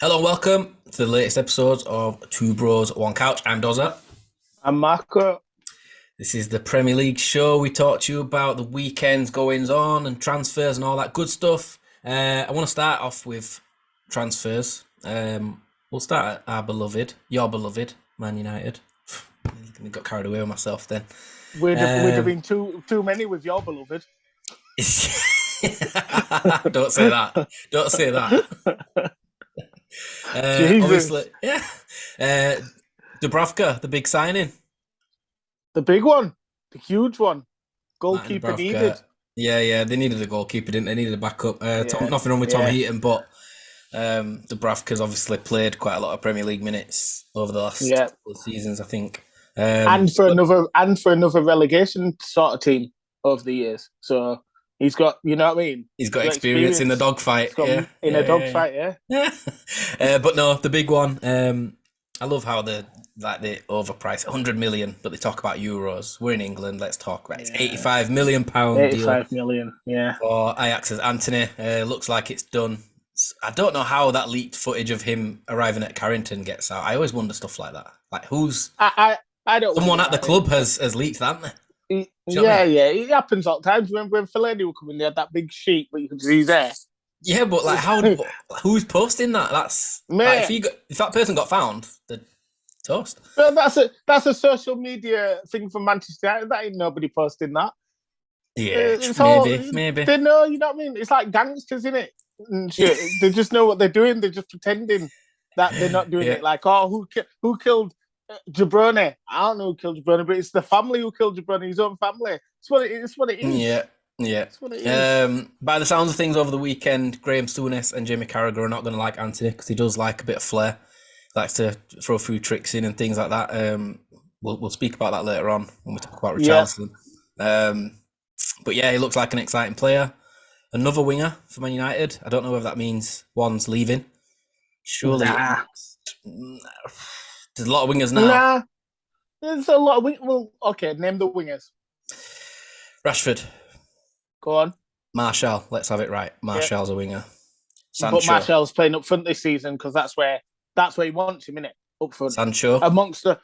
Hello and welcome to the latest episodes of Two Bros, One Couch. I'm Dozer. And Marco, This is the Premier League show. We talk to you about the weekend's goings on and transfers and all that good stuff. I want to start off with transfers. We'll start at your beloved, Man United. I got carried away with myself then. we'd have Um, been too many with your beloved. don't say that. Don't say that. Jesus, Obviously, yeah. Uh, Dubravka, the big signing. the big one, the huge one, Martin goalkeeper needed. Dubravka. Yeah. They needed a goalkeeper, didn't they? They needed a backup. Yeah, Nothing wrong with Tom yeah, Heaton, but Dubravka's obviously played quite a lot of Premier League minutes over the last yeah. couple of seasons, I think. And for But another relegation sort of team over the years. So he's got, you know what I mean? he's He's got got experience in the experience. dogfight. He's got Yeah, in a yeah. dogfight. Yeah, Yeah. But no, the big one. I love how they overprice 100 million, but they talk about euros. We're in England. Let's talk about it. It's yeah. 85 million pound deal 85 million. Yeah. for Ajax's Anthony. Looks like it's done. I don't know how that leaked footage of him arriving at Carrington gets out. I always wonder stuff like that. Like who's I don't wonder someone at the about it. club has leaked that, haven't they? Do you know what I Yeah, mean? yeah, it happens all the time. Remember when Fellaini were coming? They had that big sheet, but you could see there. Yeah, but like how? Who's posting that? That's like Mate, if that person got found, they're toast. well, that's a social media thing from Manchester United. That ain't nobody posting that. Yeah, It's all maybe. they know. You know what I mean? It's like gangsters, isn't it? And shit. They just know what they're doing. They're just pretending that they're not doing Yeah, it. Like, oh, who killed Jabroni? I don't know who killed Jabroni, but it's the family who killed Jabroni. His own family. It's what it is. It's what it is. yeah, yeah. It's what it is. By the sounds of things over the weekend, Graham Souness and Jamie Carragher are not going to like Anthony because he does like a bit of flair. He likes to throw a few tricks in and things like that. We'll speak about that later on when we talk about Yeah. Richarlison. But yeah, he looks like an exciting player. Another winger for Man United. I don't know whether that means one's leaving. Surely, Nah. there's a lot of wingers now. Nah. There's a lot of well, okay, name the wingers. Rashford, Go on. Martial. Let's have it right. Yeah. Martial's a winger. But Sancho, Martial's playing up front this season because that's where he wants him, innit? Up front. Sancho, Amongst the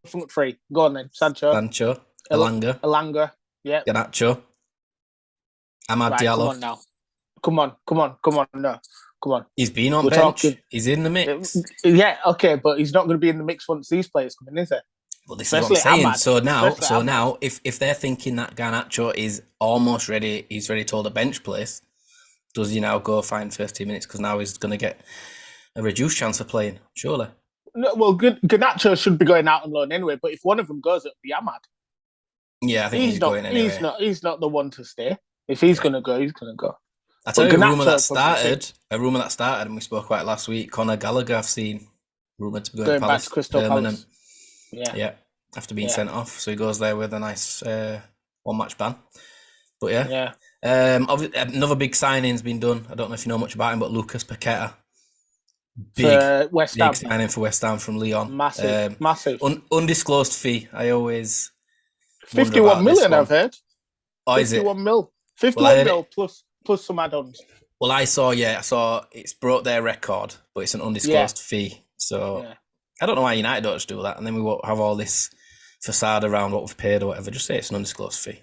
front three. Go on then. Sancho. Sancho, El- Elanga, Elanga. Yeah. Garnacho, Amad Right, come Diallo. on now. Come on. No. Come on. He's been on We're bench. talking. He's in the mix. Yeah, okay, but he's not going to be in the mix once these players come in, is he? But this is what I'm Especially saying. Ahmad. So now, Especially so Ahmad. now, if they're thinking that Garnacho is almost ready, he's ready to hold a bench place. Does he now go find first 2 minutes because now he's going to get a reduced chance of playing? Surely. No, well, Ganacho should be going out on loan anyway, but if one of them goes, it'll be Ahmad. Yeah, I think He's he's not. going He's anyway. not. He's not the one to stay. If he's Yeah. gonna go, he's gonna go. I But tell you, Ganacho will probably stay. a rumor that started, and we spoke about it last week. Conor Gallagher, I've seen rumored to be going to Going back to Palace, Crystal permanent. Palace. Yeah, Yeah, after being yeah, sent off, so he goes there with a nice one-match ban. But yeah, yeah. another big signing's been done. I don't know if you know much about him, but Lucas Paqueta, big, For West big Ham, signing for West Ham from Leon. massive, massive. Undisclosed fee. I always wonder 51 about this million, I've one. heard. Oh, is it? 51 mil. Well, I 51 heard mil it. plus some add-ons. Well, I saw it's broke their record, but it's an Yeah, undisclosed fee. So yeah, I don't know why United don't just do that, and then we won't have all this facade around what we've paid or whatever. Just say it's an undisclosed fee.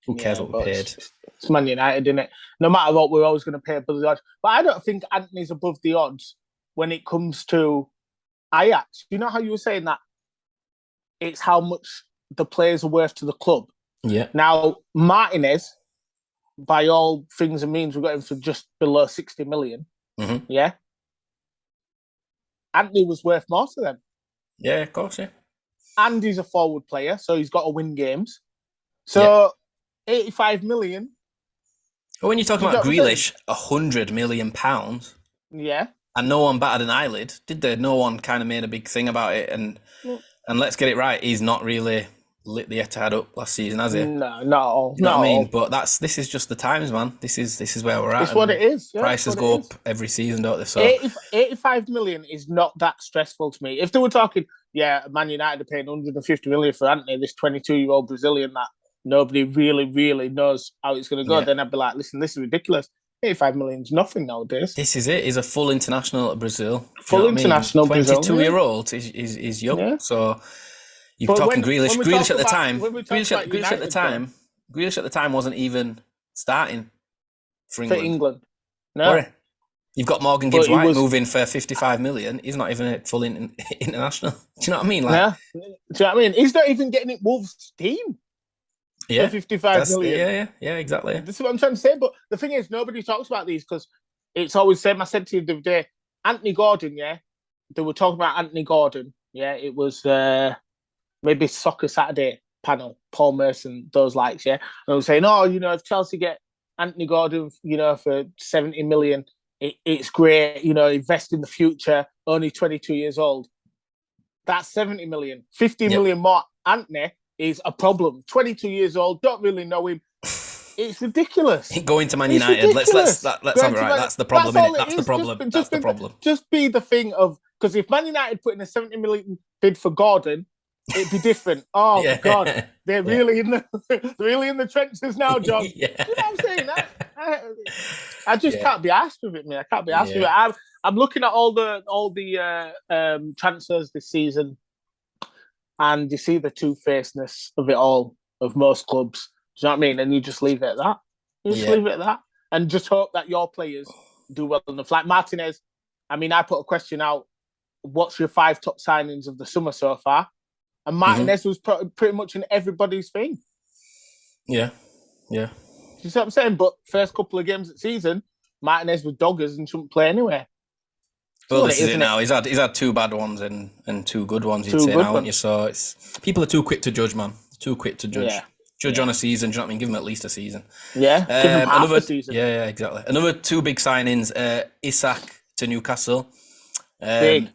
Who cares yeah. what we But paid? it's Man United, isn't it? No matter what, we're always going to pay above the odds. But I don't think Anthony's above the odds when it comes to Ajax. You know how you were saying that it's how much the players are worth to the club. Yeah. Now, Martinez, by all things and means, we got him for just below 60 million. Mm-hmm. Yeah. Anthony was worth more to them. Yeah, of course, yeah. And he's a forward player, so he's got to win games. So, 85 million. But when you're talking Do you about get what I'm saying? Grealish, £100 million, Yeah. and no one batted an eyelid, did they? No one kind of made a big thing about it, and let's get it right, he's not really lit the Etihad up last season, has he? No, no, You know what I mean? no. But this is just the times, man. This is where we're at, It's what and it is. Yeah, it's prices what it go is. up every season, don't they? So 85 million is not that stressful to me. If they were talking, yeah, Man United are paying 150 million for Anthony, this 22-year-old Brazilian that nobody really, really knows how it's going to go, yeah, then I'd be like, listen, this is ridiculous. 85 million is nothing nowadays. This is it. He's a full international at Brazil. Do you Full know what I mean? international Brazil. 22-year-old is young. Yeah. So you're But talking when Grealish. we Grealish talk at the about time. when we talk about Grealish at the United, time. Grealish at the time wasn't even starting for for England. England, no. You've got Morgan But he Gibbs-White was- moving for 55 million. He's not even a full international. Do you know what I mean? Like, Yeah. Do you know what I mean? He's not even getting it Wolves' team yeah, for 55 million. Yeah, exactly. This is what I'm trying to say. But the thing is, nobody talks about these because it's always the same. I said to you the other day, Anthony Gordon, yeah, they were talking about Anthony Gordon. Yeah, it was maybe Soccer Saturday panel, Paul Merson, those likes, yeah. And I was saying, oh, if Chelsea get Anthony Gordon, for 70 million, it's great, invest in the future, only 22 years old. That's 70 million. 50 million more Anthony is a problem. 22 years old, don't really know him. It's ridiculous. Going to Man United. Let's have it right. That's the problem, innit? That's the problem. That's the problem. Just be the thing of, because if Man United put in a 70 million bid for Gordon, it'd be different. Oh yeah. God, they're really in the trenches now, John. Yeah. You know what I'm saying? I just can't be asked with it, man. I can't be asked with it. I'm looking at all the transfers this season, and you see the two-facedness of it all of most clubs. Do you know what I mean? And you just leave it at that. Leave it at that, and just hope that your players do well enough. Like Martinez, I mean, I put a question out. What's your 5 top signings of the summer so far? And Martinez was pretty much in everybody's thing. Yeah. You see what I'm saying? But first couple of games of the season, Martinez was doggers and shouldn't play anywhere. Well, this is it now. He's had 2 bad ones and 2 good ones, you'd say now, haven't you? So people are too quick to judge, man. Too quick to judge. Judge on a season, do you know what I mean? Give him at least a season. Yeah, give him half a season. Yeah, exactly. Another 2 big signings, Isak to Newcastle. Big.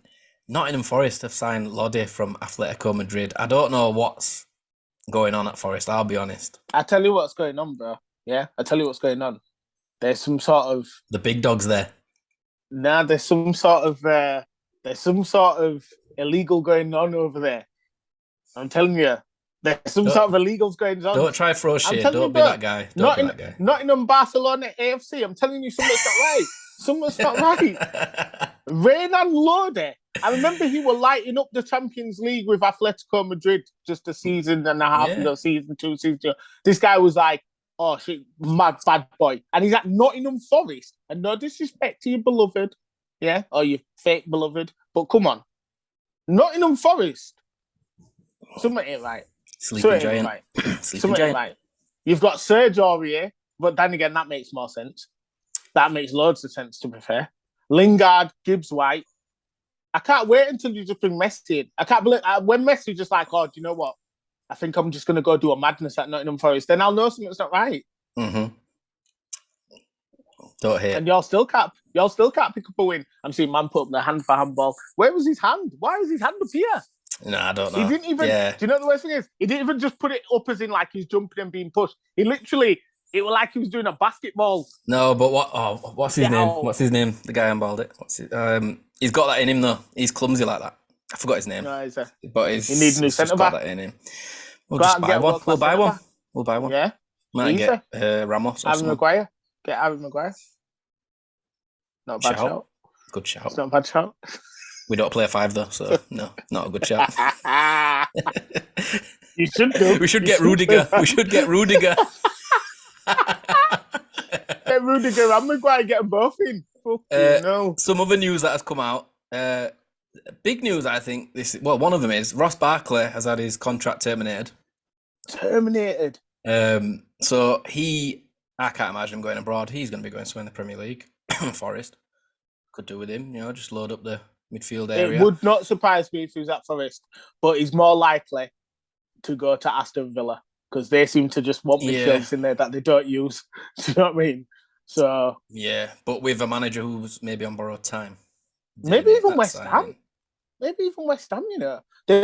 Nottingham Forest have signed Lodi from Atletico Madrid. I don't know what's going on at Forest, I'll be honest. I tell you what's going on, bro. Yeah, I tell you what's going on. There's some sort of... The big dog's there. Nah, there's some sort of illegal going on over there. I'm telling you. There's some sort of illegals going on. Don't try throw shit. Don't be that guy. Nottingham, Barcelona, AFC. I'm telling you, something's not right. Something's not right. Renan Lodi. I remember he was lighting up the Champions League with Atletico Madrid just a season and a half ago, season 2, season 2. This guy was like, oh shit, mad bad boy. And he's at Nottingham Forest. And no disrespect to your beloved, or your fake beloved, but come on. Nottingham Forest. Something ain't right. Sleeping giant. Something ain't right. You've got Serge Aurier, but then again, that makes more sense. That makes loads of sense, to be fair. Lingard, Gibbs-White. I can't wait until you just bring Messi in. I can't believe when Messi just like, oh, do you know what? I think I'm just going to go do a madness at Nottingham Forest. Then I'll know something's not right. Mm-hmm. Don't hate. And y'all still can't pick up a win. I'm seeing man put up the hand for handball. Where was his hand? Why was his hand up here? No, I don't know. He didn't even. Do you know what the worst thing is? He didn't even just put it up as in like he's jumping and being pushed. He literally, it was like he was doing a basketball. No, but what's his name? What's his name? The guy handballed it. He's got that in him though. He's clumsy like that. I forgot his name. No, but he needs a new centre back. Got that in him. We'll just buy one. We'll buy one. Yeah. Might get Ramos or something. Maguire. Get Harry Maguire. Not a bad shout. Good shout. It's not a bad shout. We don't play 5 though, so no, not a good shout. You should do. We should get Rudiger. Get Rudiger and Maguire, get them both in. No. Some other news that has come out. Big news, I think. One of them is Ross Barkley has had his contract terminated. So I can't imagine him going abroad. He's going to be going somewhere in the Premier League. Forest could do with him, just load up the midfield area. It would not surprise me if he was at Forest, but he's more likely to go to Aston Villa because they seem to just want midfields in there that they don't use. Do you know what I mean? So but with a manager who's maybe on borrowed time. Maybe even West Ham. They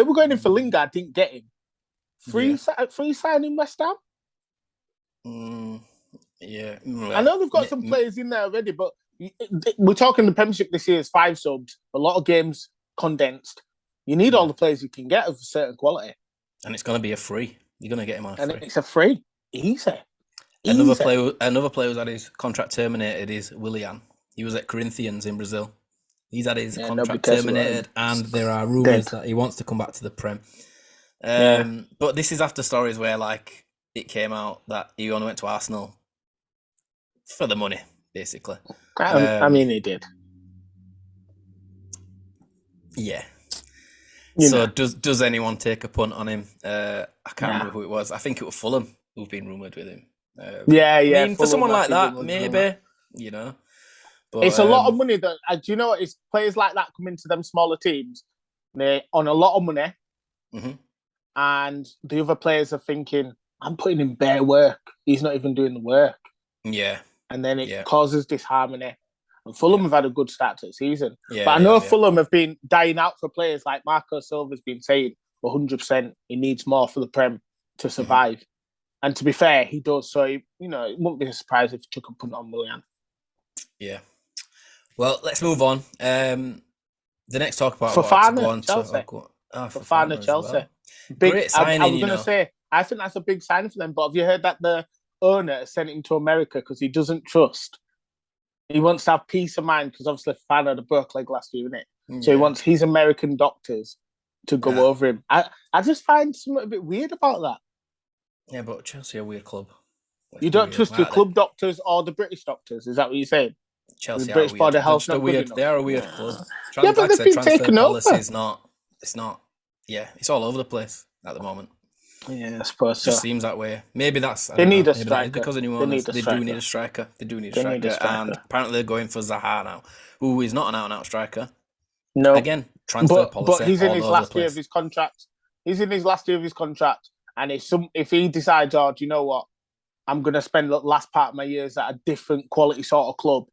were going in for Lingard, didn't get him. Free signing West Ham. I know they've got some players in there already, but we're talking the Premiership this year is 5 subs, a lot of games condensed. You need all the players you can get of a certain quality. And it's going to be a free. You're going to get him on a free. And it's a free. Easy. Another Easy. player who's had his contract terminated is Willian. He was at Corinthians in Brazil. He's had his Yeah, nobody contract cares about terminated, him. and there are rumours that he wants to come back to the Prem. Yeah. But this is after stories where, like, it came out that he only went to Arsenal for the money, basically. I mean, he did. Yeah. You So know. does anyone take a punt on him? I can't Nah. remember who it was. I think it was Fulham who've been rumoured with him. Yeah. I mean, for Fulham, someone I like think it that, was maybe, you know. But it's a lot of money that, do you know what? It's players like that come into them smaller teams. They're on a lot of money, and the other players are thinking, I'm putting in bare work. He's not even doing the work. Yeah. And then it causes disharmony. And Fulham have had a good start to the season. Yeah, but I know Fulham have been dying out for players like Marco Silva's been saying 100% he needs more for the Prem to survive. And to be fair, he does. So, it wouldn't be a surprise if he took a punt on Willian. Yeah. Well, let's move on. The next talk about Fofana, Chelsea. Fofana, Chelsea. well. Big, great signing, I was going to say, I think that's a big sign for them. But have you heard that the owner sent him to America because he doesn't trust? He wants to have peace of mind because obviously Fofana had a broke leg last year, isn't it? Yeah. So he wants his American doctors to go over him. I just find something a bit weird about that. Yeah, but Chelsea are a weird club. You don't trust your club doctors or the British doctors? Is that what you're saying? Chelsea the British are Board of Health not weird. They are a weird club. But they've been taken over. It's not. Yeah, it's all over the place at the moment. Yeah, I suppose so. It just seems that way. Maybe that's... They need a striker. Because of new owners. They do need a striker. And apparently they're going for Zaha now, who is not an out-and-out striker. No. Again, transfer policy. But he's in his last year of his contract. And if he decides, do you know what? I'm going to spend the last part of my years at a different quality sort of club,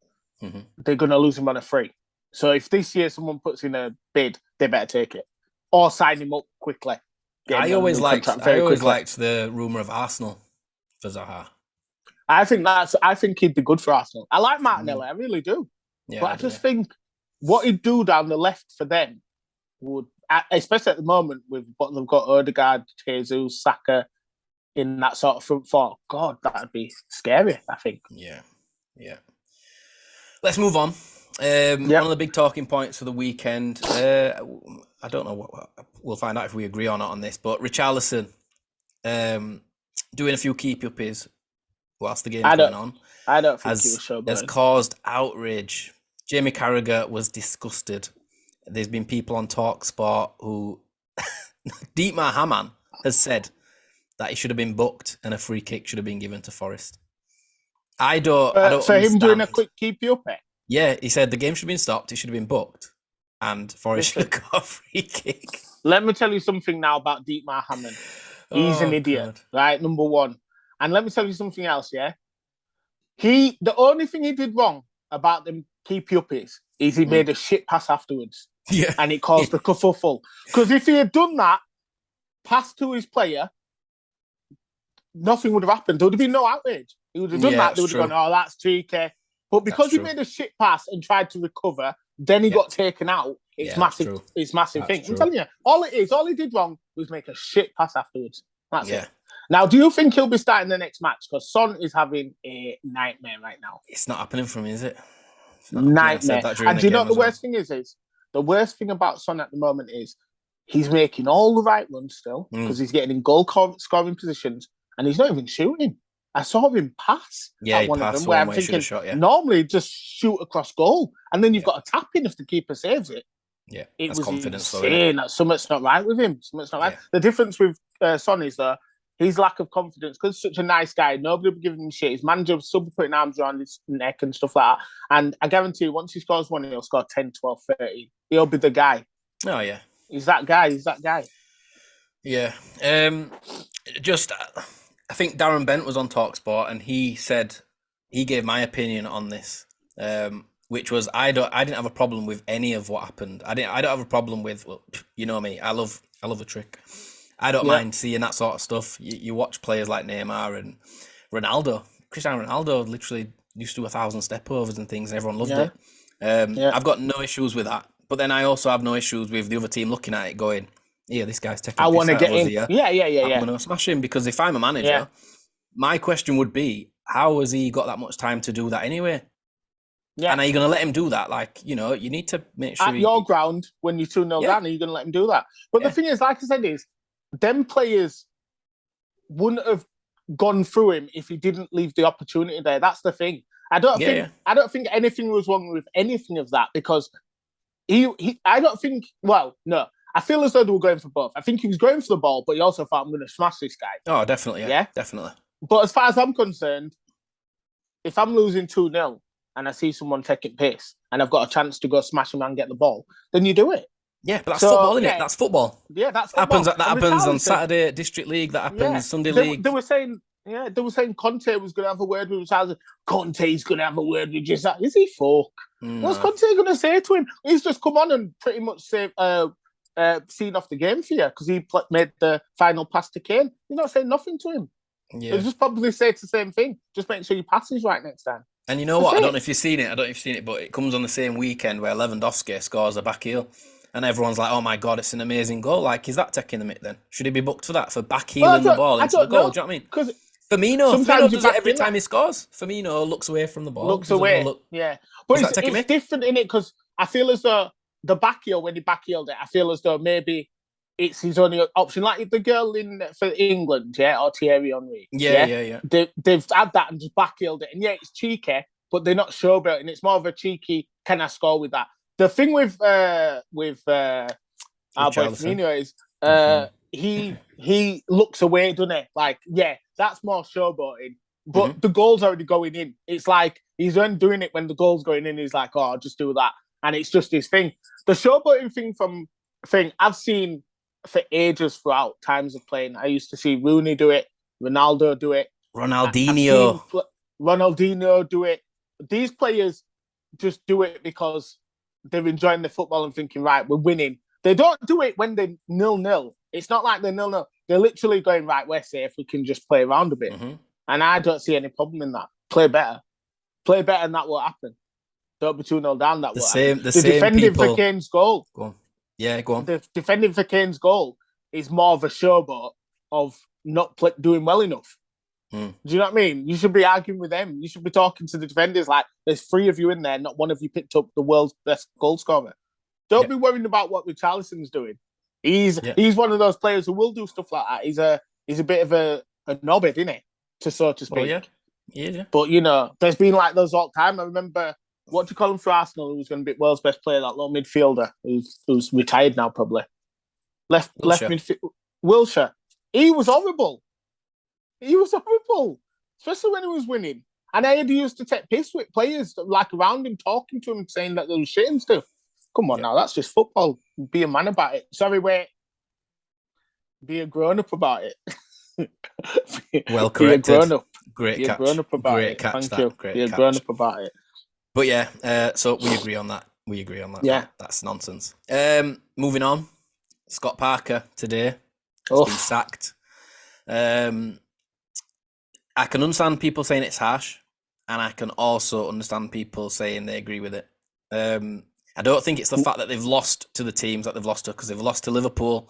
they're going to lose him on a free. So if this year someone puts in a bid, they better take it. Or sign him up quickly. I always liked the rumour of Arsenal for Zaha. I think he'd be good for Arsenal. I like Martinelli, I really do. Yeah, but I just think what he'd do down the left for them would, especially at the moment with what they've got, Odegaard, Jesus, Saka, in that sort of front four, God, that'd be scary, I think. Yeah. Let's move on. One of the big talking points for the weekend, I don't know what we'll find out if we agree or not on this, but Richarlison doing a few keep-uppies whilst the game's going on. I don't think he was showboating. Has caused outrage. Jamie Carragher was disgusted. There's been people on TalkSport who... Dietmar Hamann has said that he should have been booked and a free kick should have been given to Forest. I don't for understand. Him doing a quick keep-uppie? Yeah, he said the game should have been stopped. It should have been booked. And Forest should have got a free kick. Let me tell you something now about Dietmar Hamann. He's an idiot, right? Number one. And let me tell you something else, yeah? The only thing he did wrong about them keep-uppies is he made a shit pass afterwards. Yeah. And it caused a kerfuffle. Because if he had done that, pass to his player, nothing would have happened. There would have been no outrage. He would have done that. They would have gone, that's cheeky. But because he made a shit pass and tried to recover, then he got taken out. It's massive. It's massive thing. I'm telling you, all he did wrong was make a shit pass afterwards. That's it. Now, do you think he'll be starting the next match? Because Son is having a nightmare right now. It's not happening for him, is it? Nightmare. And do you know what the worst thing is? The worst thing about Son at the moment is he's making all the right runs still because he's getting in goal scoring positions and he's not even shooting. I saw him pass at one of them where I'm thinking, normally just shoot across goal and then you've got a tap in if the keeper saves it. Yeah, it was insane. That something's not right with him. Something's not right. The difference with Son is his lack of confidence, because he's such a nice guy, nobody will be giving him shit. His manager will still be putting arms around his neck and stuff like that. And I guarantee you, once he scores one, he'll score 10, 12, 13. He'll be the guy. Oh, yeah. He's that guy. Yeah. I think Darren Bent was on TalkSport and he gave my opinion on this, which was I didn't have a problem with any of what happened. I don't have a problem with, well, you know me, I love a trick. I don't mind seeing that sort of stuff. You watch players like Neymar and Ronaldo. Cristiano Ronaldo literally used to do 1,000 step overs and things and everyone loved it. I've got no issues with that. But then I also have no issues with the other team looking at it going, yeah, this guy's taking I want to get in. Here. Yeah. I'm going to smash him, because if I'm a manager, my question would be, how has he got that much time to do that anyway? Yeah. And are you going to let him do that? Like, you know, you need to make sure At your ground, when you're 2-0 down, are you going to let him do that? But the thing is, like I said, is them players wouldn't have gone through him if he didn't leave the opportunity there. That's the thing. I don't think anything was wrong with anything of that, because I don't think, well, no. I feel as though they were going for both. I think he was going for the ball, but he also thought, I'm going to smash this guy. Oh, definitely, yeah. Definitely. But as far as I'm concerned, if I'm losing 2-0 and I see someone taking piss and I've got a chance to go smash him and get the ball, then you do it. Yeah, but that's football, isn't it? That's football. Yeah, that's football. That happens on Saturday, District League. That happens Sunday League. They were saying Conte was going to have a word with Richarlison. Conte's going to have a word with just that. Is he fuck? What's Conte going to say to him? He's just come on and pretty much seen off the game for you because he made the final pass to Kane. You're not saying nothing to him. Yeah. They'll just probably say it's the same thing. Just make sure your pass is right next time. And you know what? I don't know if you've seen it, but it comes on the same weekend where Lewandowski scores a back heel. And everyone's like, oh my God, it's an amazing goal. Like, is that taking the mick then? Should he be booked for that? For back heeling the ball into the goal? Do you know what I mean? Because Firmino does it every time he scores. Firmino looks away from the ball. Looks away, yeah. But it's different, innit? Because I feel as though the back heel, when he back heeled it, I feel as though maybe it's his only option. Like the girl for England, or Thierry Henry. Yeah. They've had that and just back heeled it. And yeah, it's cheeky, but they're not showboating. It's more of a cheeky, can I score with that? The thing with our boy Firmino is he looks away, doesn't he? Like, yeah, that's more showboating. But the goal's already going in. It's like he's only doing it when the goal's going in. He's like, oh, I'll just do that. And it's just his thing. The showboating thing I've seen for ages throughout times of playing. I used to see Rooney do it, Ronaldo do it. Ronaldinho do it. These players just do it because they're enjoying the football and thinking, right, we're winning. They don't do it when they're 0-0. It's not like they're 0-0. They're literally going, right, we're safe. We can just play around a bit. And I don't see any problem in that. Play better. Play better and that will happen. Don't be 2-0 down, that will happen. The defending for Kane's goal. Go on. Yeah, go on. The defending for Kane's goal is more of a showboat of not doing well enough. Do you know what I mean? You should be arguing with them. You should be talking to the defenders like, there's 3 of you in there, not one of you picked up the world's best goal scorer. Don't be worrying about what Richarlison's doing. He's one of those players who will do stuff like that. He's a bit of a knobhead, isn't he? So to speak. Well, yeah. But, you know, there's been like those all the time. I remember, what do you call him for Arsenal, who was going to be world's best player, that little midfielder who's retired now, probably. Left midfield. Wilshere. He was horrible. Especially when he was winning. And I used to take piss with players like around him, talking to him, saying that they were shit and stuff. Come on now, that's just football. Be a man about it. Sorry, wait. Be a grown-up about it. Well corrected. Be a grown-up. Great catch. Grown-up about Great it. catch. Thank that. you. Great Be a catch. grown-up about it. But yeah, so we agree on that. Yeah. That's nonsense. Moving on. Scott Parker today has been sacked. I can understand people saying it's harsh, and I can also understand people saying they agree with it. I don't think it's the fact that they've lost to the teams that they've lost to, because they've lost to Liverpool,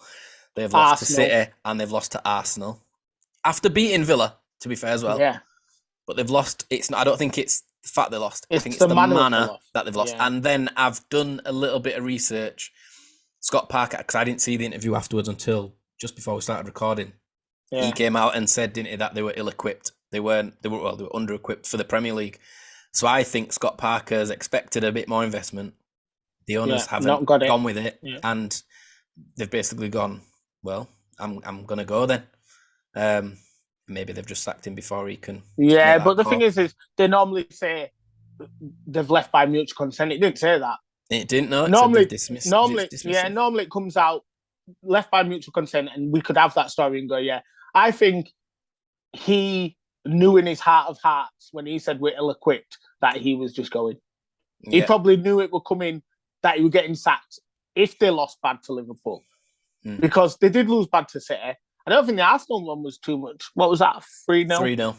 they've lost to City, and they've lost to Arsenal. After beating Villa, to be fair as well. Yeah. But they've lost. I don't think it's the fact they lost. I think it's the manner that they've lost. Yeah. And then I've done a little bit of research. Scott Parker, because I didn't see the interview afterwards until just before we started recording. Yeah. He came out and said, didn't he, that they were ill-equipped. They were under-equipped for the Premier League. So I think Scott Parker's expected a bit more investment. The owners haven't gone with it, and they've basically gone, well, I'm going to go then. Maybe they've just sacked him before he can. Yeah, but the thing is they normally say they've left by mutual consent. It didn't say that. It didn't. No. Normally it comes out left by mutual consent, and we could have that story and go, yeah. I think he knew in his heart of hearts when he said we're ill-equipped that he was just going. Yeah. He probably knew it would come in, that he was getting sacked if they lost bad to Liverpool. Because they did lose bad to City. I don't think the Arsenal one was too much. What was that, 3-0? 3-0.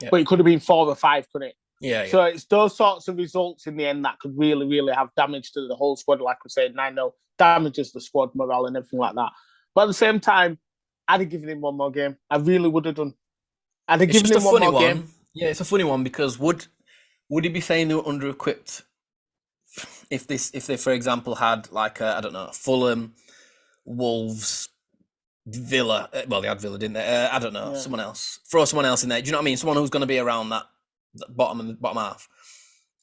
Yeah. But it could have been 4 or 5, couldn't it? Yeah. So it's those sorts of results in the end that could really, really have damage to the whole squad, like we said. And I know damages the squad morale and everything like that. But at the same time, I'd have given him one more game. I really would have done. I'd have given him one more game. Yeah, it's a funny one because would he be saying they were under-equipped if they, for example, had like I don't know, Fulham, Wolves, Villa? Well, they had Villa, didn't they? I don't know, Yeah. someone else. Throw someone else in there. Do you know what I mean? Someone who's going to be around that bottom half.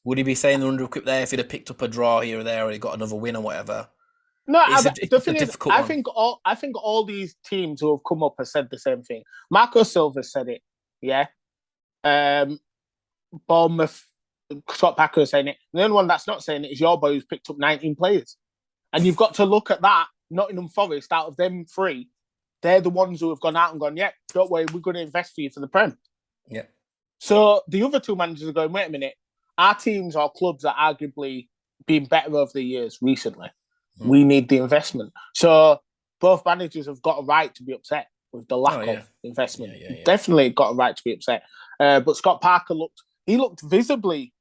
Would he be saying they're under-equipped there if he'd have picked up a draw here or there, or he got another win or whatever? No, the It's a thing is, difficult one. I think all these teams who have come up have said the same thing. Marco Silva said it. Yeah. Bournemouth, Scott Parker is saying it. The only one that's not saying it is your boy who's picked up 19 players. And you've got to look at that. Nottingham Forest, out of them three, they're the ones who have gone out and gone, yeah, don't worry, we're going to invest for you for the Prem. Yeah. So the other two managers are going, wait a minute, our teams or clubs are arguably been better over the years recently. We need the investment. So both managers have got a right to be upset with the lack of investment. Definitely got a right to be upset. But Scott Parker looked visibly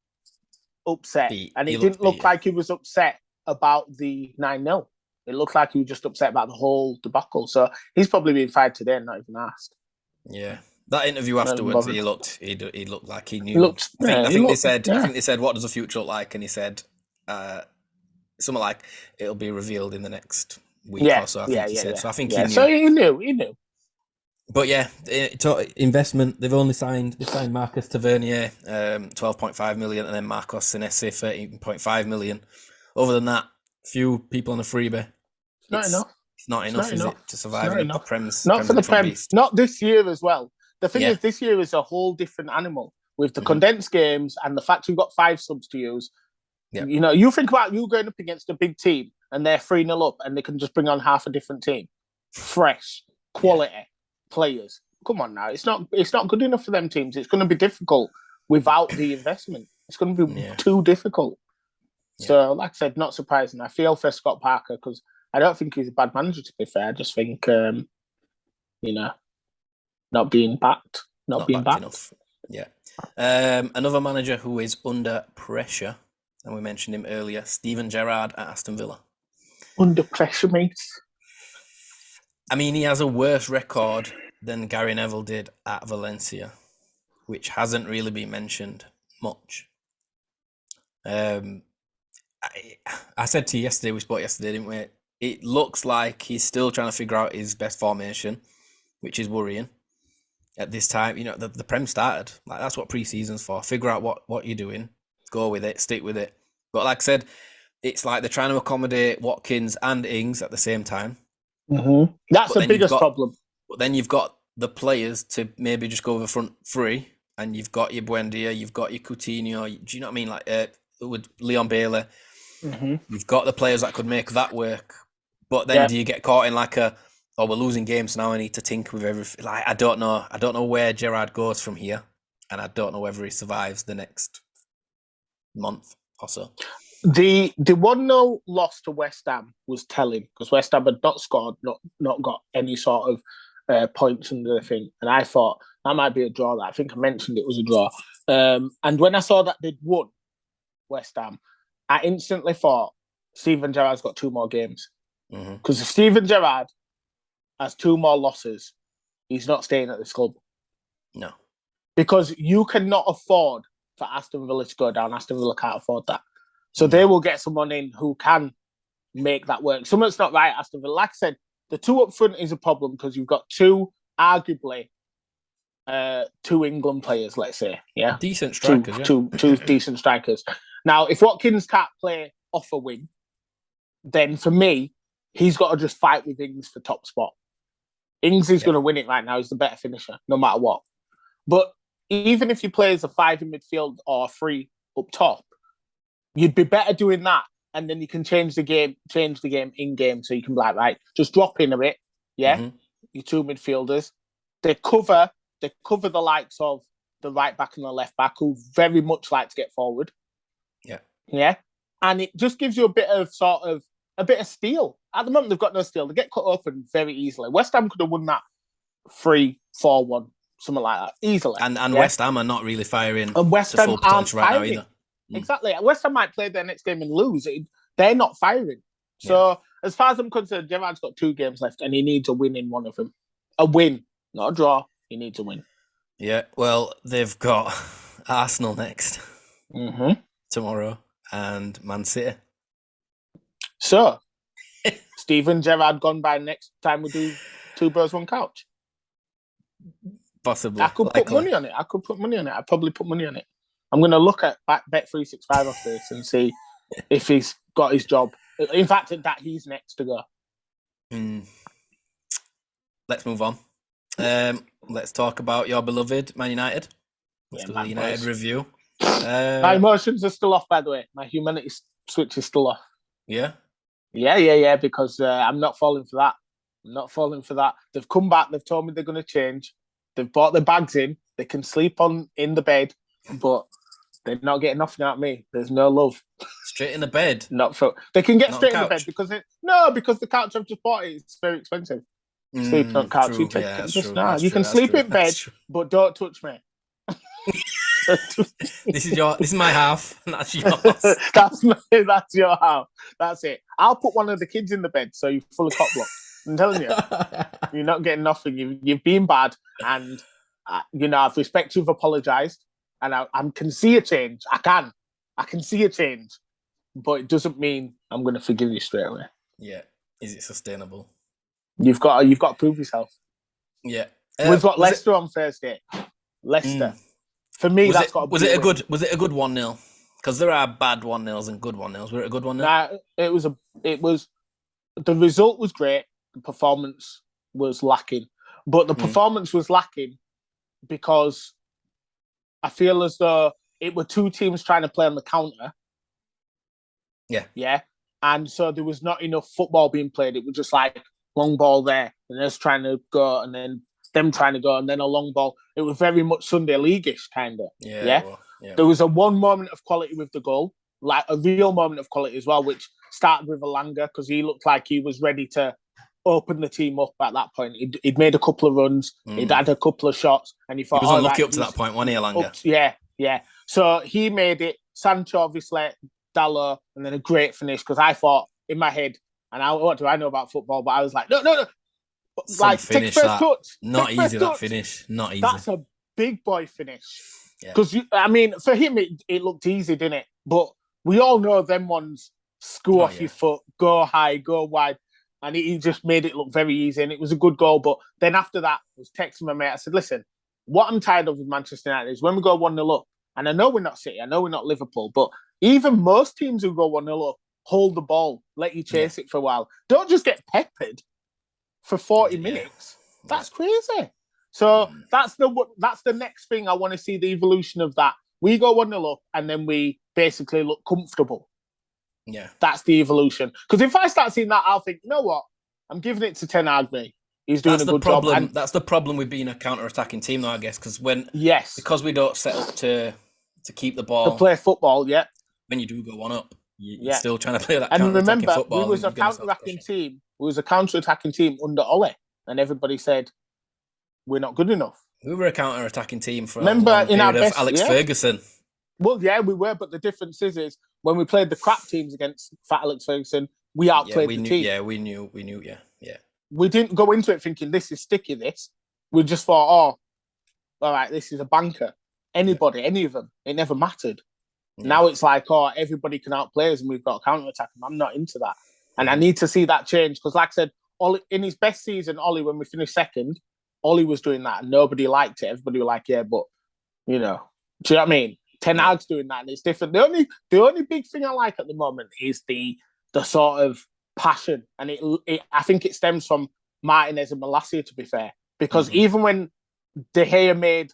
upset, and it didn't look like he was upset about the 9-0. It looked like he was just upset about the whole debacle. So he's probably been fired today and not even asked. Yeah. That interview afterwards, he looked like he knew. I think they said, what does the future look like? And he said, something like, it'll be revealed in the next week or so, I think he said. So I think he knew. So he knew. But yeah, investment, they've signed Marcus Tavernier, 12.5 million, and then Marcos Senesi, 13.5 million. Other than that, few people on a freebie. It's not enough. It's not enough, is it, to survive in the Prem's? Not for the Prem. Not this year as well. The thing is, this year is a whole different animal with the condensed games and the fact you've got 5 subs to use. Yeah. You know, you think about you going up against a big team and they're 3-0 up and they can just bring on half a different team. Fresh, quality players. Come on now. It's not good enough for them teams. It's going to be difficult without the investment. It's going to be too difficult. Yeah. So, like I said, not surprising. I feel for Scott Parker because I don't think he's a bad manager, to be fair. I just think, not being backed. Not being backed enough. Yeah. Another manager who is under pressure, and we mentioned him earlier, Steven Gerrard at Aston Villa. Under pressure, mate. I mean, he has a worse record than Gary Neville did at Valencia, which hasn't really been mentioned much. I said to you yesterday, we spoke yesterday, didn't we? It looks like he's still trying to figure out his best formation, which is worrying. At this time, the Prem started. Like, that's what pre-season's for. Figure out what you're doing, go with it, stick with it. But like I said, it's like they're trying to accommodate Watkins and Ings at the same time. Mm-hmm. That's the biggest problem. But then you've got the players to maybe just go over front three, and you've got your Buendia, you've got your Coutinho. Do you know what I mean? Like with Leon Bailey, you've got the players that could make that work. But then do you get caught in like we're losing games now, I need to tinker with everything. Like, I don't know where Gerrard goes from here, and I don't know whether he survives the next month or so. The 1-0 loss to West Ham was telling because West Ham had not scored, not got any sort of points under the thing, and I thought that might be a draw. I think I mentioned it was a draw. And when I saw that they'd won West Ham, I instantly thought Steven Gerrard's got 2 more games because if Steven Gerrard has 2 more losses, he's not staying at this club. No, because you cannot afford for Aston Villa to go down. Aston Villa can't afford that. So they will get someone in who can make that work. Something's not right, Aston Villa. Like I said, the 2 up front is a problem because you've got arguably 2 England players, let's say. Yeah, decent strikers. Two decent strikers. Now, if Watkins can't play off a wing, then for me, he's got to just fight with Ings for top spot. Ings is going to win it right now. He's the better finisher, no matter what. But even if you play as a 5 in midfield or a 3 up top, you'd be better doing that, and then you can change the game in game, so you can be like, right, just drop in a bit, your 2 midfielders. They cover the likes of the right back and the left back, who very much like to get forward. Yeah, and it just gives you a bit of steel. At the moment, they've got no steel. They get cut open very easily. West Ham could have won that 3-4-1, something like that, easily. And West Ham are not really firing and West Ham full potential right now either. Exactly. West Ham might play their next game and lose. They're not firing. So, as far as I'm concerned, Gerrard's got 2 games left and he needs a win in one of them. A win, not a draw. He needs a win. Yeah, well, they've got Arsenal next Mm-hmm. tomorrow and Man City. So, Steven Gerrard gone by next time we do Two Birds, One Couch. I Possibly, could put likely. money on it. I'd probably put money on it. I'm going to look at Bet365 off this and see if he's got his job. In fact, that he's next to go. Mm. Let's move on. Let's talk about your beloved Man United. Let's do the United review. My emotions are still off, by the way. My humanity switch is still off. Yeah? Yeah, because I'm not falling for that. I'm not falling for that. They've come back. They've told me they're going to change. They've bought their bags in. They can sleep in the bed, but they're not getting nothing out of me. There's no love. Straight in the bed? Not for. They can get Not straight the in the bed couch? because the couch I've just bought it's very expensive. Sleeping on couch, True. you take Yeah, that's just true. now. That's You true. can That's sleep true. in bed, but don't touch me. This is my half, and that's yours. That's your house. That's it. I'll put one of the kids in the bed so you're fully cock blocked. I'm telling you, you're not getting nothing. You've been bad, and I've respect you've apologised, and I can see a change. I can see a change, but it doesn't mean I'm going to forgive you straight away. Yeah. Is it sustainable? You've got to prove yourself. Yeah. We've got Leicester on Thursday. Leicester. For me, that's got to be was it a good 1-0? Because there are bad 1-0s and good 1-0s. Was it a good 1-0? Nah, it was the result was great. The performance was lacking. But the performance was lacking because I feel as though it were two teams trying to play on the counter. Yeah. Yeah. And so there was not enough football being played. It was just like long ball there, and us trying to go, and then them trying to go, and then a long ball. It was very much Sunday League-ish, kind of. Yeah. There was a one moment of quality with the goal, like a real moment of quality as well, which started with Alanga because he looked like he was ready to open the team up at that point. He'd made a couple of runs, he'd had a couple of shots, and he thought, he was unlucky up to that point, wasn't he, Alanga? Yeah. So he made it. Sancho, obviously, Dallo, and then a great finish because I thought in my head, and what do I know about football? But I was like, no. Like, finish, take first touch. Not easy, that finish. Not easy. That's a big boy finish. Because, for him, it looked easy, didn't it? But we all know them ones screw off your foot, go high, go wide. And he just made it look very easy. And it was a good goal. But then after that, I was texting my mate. I said, listen, what I'm tired of with Manchester United is when we go 1-0 up, and I know we're not City, I know we're not Liverpool, but even most teams who go 1-0 up hold the ball, let you chase it for a while. Don't just get peppered for 40 minutes. That's crazy. So that's the next thing I want to see, the evolution of that. We go 1-0 up and then we basically look comfortable. Yeah. That's the evolution. Because if I start seeing that, I'll think, you know what? I'm giving it to Ten Hag, mate. He's doing a good job. And that's the problem with being a counter-attacking team, though, I guess, because because we don't set up to keep the ball, to play football, when you do go 1 up, you're still trying to play that and counter-attacking remember, football. We was a counter-attacking team under Ole, and everybody said we're not good enough. We were a counter-attacking team for a long period of Alex Ferguson. Well, yeah, we were, but the difference is when we played the crap teams against Fat Alex Ferguson, we outplayed the team. Yeah, we knew, yeah. We didn't go into it thinking this is sticky, We just thought, all right, this is a banker. Anybody, any of them, it never mattered. Yeah. Now it's like, everybody can outplay us and we've got to counter-attack them. I'm not into that. And I need to see that change because, like I said, Ollie, in his best season, Ollie, when we finished second, Ollie was doing that and nobody liked it. Everybody was like, yeah, but, do you know what I mean? Ten Hag's doing that and it's different. The only big thing I like at the moment is the sort of passion. And I think it stems from Martinez and Malacia, to be fair. Because even when De Gea made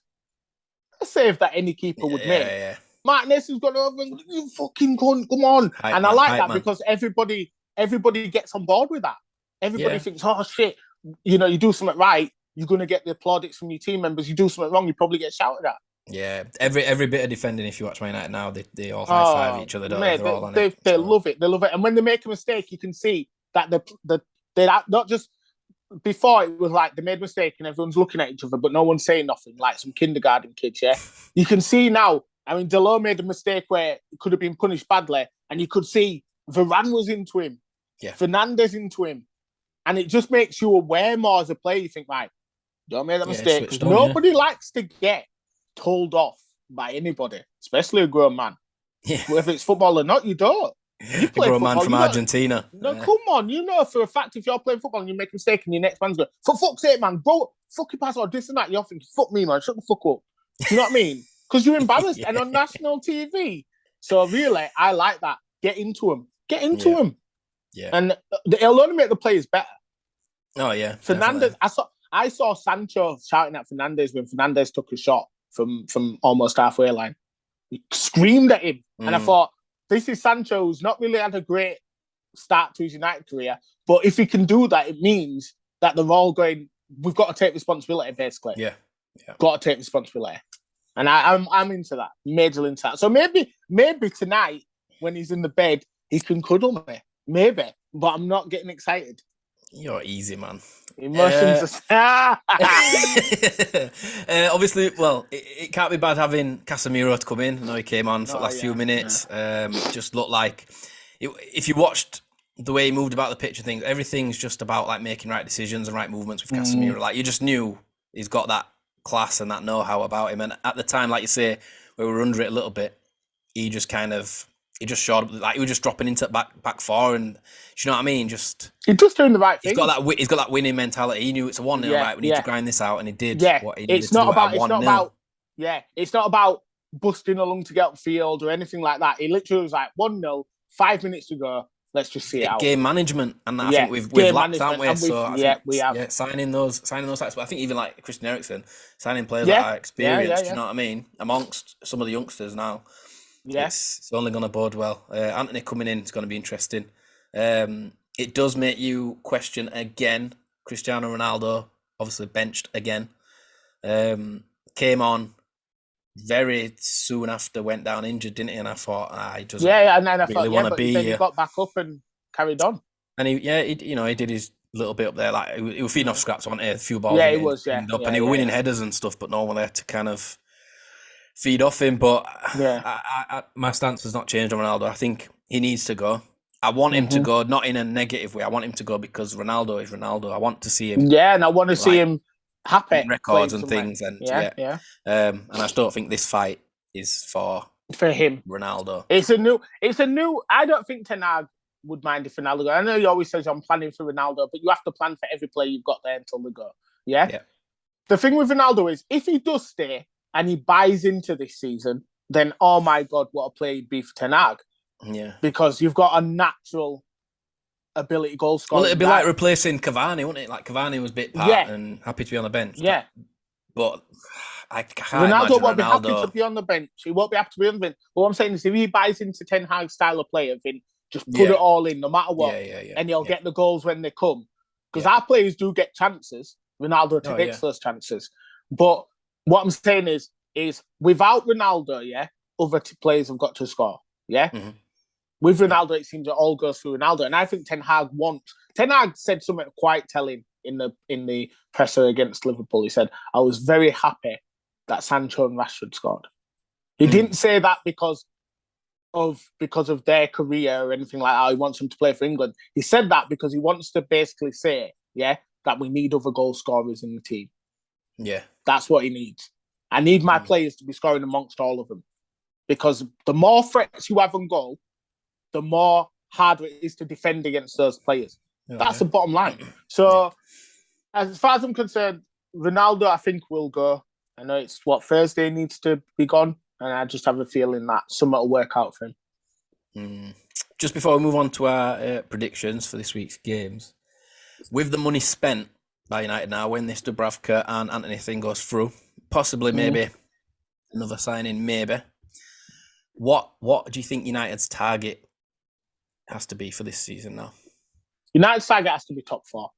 a save that any keeper would make, Martinez has gone over and you fucking cunt, come on. I like that because everybody gets on board with that. Everybody thinks, oh shit, you do something right, you're going to get the plaudits from your team members. You do something wrong, you probably get shouted at. Yeah, every bit of defending. If you watch Man United now, they all high five each other. They're all on it. They love it. They love it. And when they make a mistake, you can see that they're not just. Before it was like they made a mistake and everyone's looking at each other, but no one's saying nothing, like some kindergarten kids. Yeah, you can see now. I mean, Delors made a mistake where it could have been punished badly, and you could see Varane was into him, Fernandes into him, and it just makes you aware more as a player. You think, right, Don't make that Yeah, mistake, because switched on, yeah. nobody likes to get told off by anybody, especially a grown man. Yeah. Whether it's football or not, you don't. You've A played grown man football. from You don't. Argentina. No, come on. You know for a fact if you're playing football and you make a mistake and your next man's going, for fuck's sake, man, bro, fucking pass or this and that. You're thinking, fuck me, man, shut the fuck up. Do you know what I mean? Because you're embarrassed Yeah. and on national TV. So really, I like that. Get into him. Get into Yeah. him. Yeah. And it'll only make the players better. Oh, yeah. Fernandez, Definitely. I saw Sancho shouting at Fernandez when Fernandez took a shot from almost halfway line. He screamed at him. And I thought, this is Sancho who's not really had a great start to his United career. But if he can do that, it means that they're all going, we've got to take responsibility, basically. Yeah. Got to take responsibility. And I'm into that, majorly into that. So maybe tonight, when he's in the bed, he can cuddle me. Maybe. But I'm not getting excited. You're easy, man. Emotions are... Obviously, well, it can't be bad having Casemiro to come in. I know he came on for the last few minutes. Just looked like, if you watched the way he moved about the pitch and things, everything's just about like making right decisions and right movements with Casemiro. Like, you just knew he's got that class and that know-how about him. And at the time, like you say, we were under it a little bit, he just showed up, like he was just dropping into back four, and do you know what I mean? He's doing the right thing. He's got that winning mentality. He knew it's a 1-0, right? We need to grind this out, and he did what he needed to do at 1-0. It's not about busting along to get upfield or anything like that. He literally was like 1-0, 5 minutes to go. Let's just see it out. Game management, and I think we've lacked, haven't we? So we have. Yeah, signing those types. But I think even like Christian Eriksen, signing players that are experienced. Do you know what I mean? Amongst some of the youngsters now. Yeah. It's only going to bode well. Anthony coming in is going to be interesting. It does make you question again. Cristiano Ronaldo, obviously benched again. Came on very soon after, went down injured, didn't he? And I thought, he doesn't and then I really want to be then here. He got back up and carried on. And he did his little bit up there. Like he was feeding off scraps, on a few balls. Yeah, he was. And he was winning headers and stuff, but no one there to kind of feed off him. But my stance has not changed on Ronaldo. I think he needs to go. I want him to go, not in a negative way. I want him to go because Ronaldo is Ronaldo. I want to see him. Yeah, and I want to see him happy. Records and things. And and I just don't think this fight is for him. Ronaldo. It's a new. I don't think Ten Hag would mind if Ronaldo goes. I know he always says I'm planning for Ronaldo, but you have to plan for every player you've got there until they go. Yeah. The thing with Ronaldo is, if he does stay and he buys into this season, then oh my God, what a player he'd be for Ten Hag. Yeah. Because you've got a natural ability goal scorer. Well, it'd be like replacing Cavani, wouldn't it? Like Cavani was a bit part and happy to be on the bench. Yeah. But I can't Ronaldo won't Ronaldo be happy to be on the bench. He won't be happy to be on the bench. But what I'm saying is, if he buys into Ten Hag's style of play, then just put it all in, no matter what, and he'll get the goals when they come. Because our players do get chances. Ronaldo takes those chances. But what I'm saying is without Ronaldo, other players have got to score. Yeah. Mm-hmm. With Ronaldo, it seems it all goes through Ronaldo, and I think Ten Hag said something quite telling in the presser against Liverpool. He said, "I was very happy that Sancho and Rashford scored." He didn't say that because of their career or anything like that. He wants them to play for England. He said that because he wants to basically say, that we need other goal scorers in the team. Yeah, that's what he needs. I need my players to be scoring amongst all of them, because the more threats you have on goal, the more harder it is to defend against those players. That's the bottom line. So, as far as I'm concerned, Ronaldo, I think, will go. I know it's Thursday needs to be gone, and I just have a feeling that something will work out for him. Just before we move on to our predictions for this week's games, with the money spent by United now, when this Dubravka and Anthony thing goes through, possibly maybe another signing, maybe. What do you think United's target has to be for this season now? United's target has to be top 4.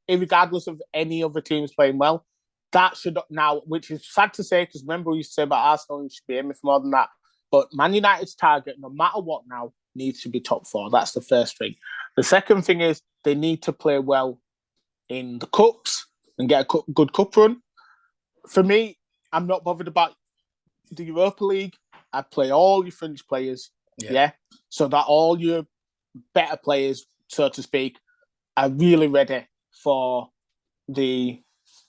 Regardless of any other teams playing well, that should now, which is sad to say, because remember we used to say about Arsenal, you should be aiming for more than that. But Man United's target, no matter what now, needs to be top 4. That's the first thing. The second thing is they need to play well in the cups and get a good cup run. For me, I'm not bothered about the Europa League. I play all your fringe players, so that all your better players, so to speak, are really ready for sorry,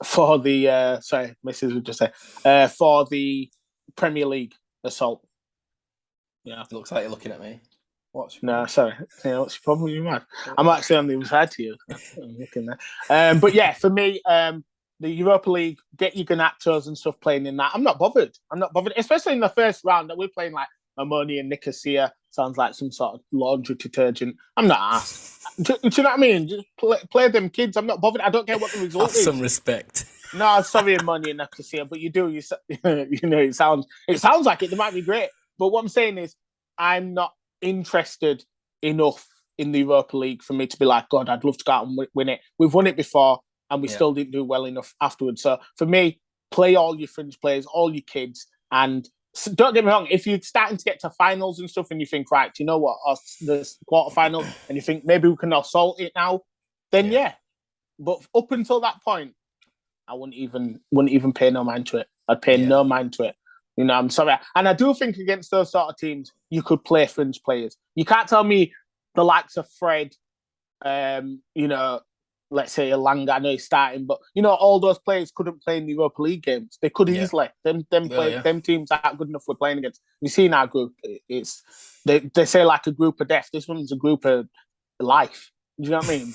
Mrs. would just say for the Premier League assault. Yeah. It looks like you're looking at me. What's your No, problem? sorry. What's your problem? You mad? I'm actually on the other side to you. I'm looking there. But yeah, for me, the Europa League, get your Ganatos and stuff playing in that. I'm not bothered. Especially in the first round that we're playing like Ammonia and Nicosia. Sounds like some sort of laundry detergent. I'm not asked. Do you know what I mean? Just play them kids. I'm not bothered. I don't care what the result Have is. some respect. No, sorry, Ammonia and Nicosia, but you do. It sounds like it. They might be great. But what I'm saying is, I'm not interested enough in the Europa League for me to be like, God, I'd love to go out and win it. We've won it before, and we still didn't do well enough afterwards. So for me, play all your fringe players, all your kids, and don't get me wrong. If you're starting to get to finals and stuff, and you think, right, you know what, the quarterfinals, and you think maybe we can assault it now, then yeah. But up until that point, I wouldn't even pay no mind to it. I'd pay no mind to it. I'm sorry. And I do think against those sort of teams, you could play fringe players. You can't tell me the likes of Fred, let's say Elanga, I know he's starting, but, all those players couldn't play in the Europa League games. They could easily. Them teams aren't good enough we're playing against. You see in our group, they say like a group of death. This one's a group of life. Do you know what I mean?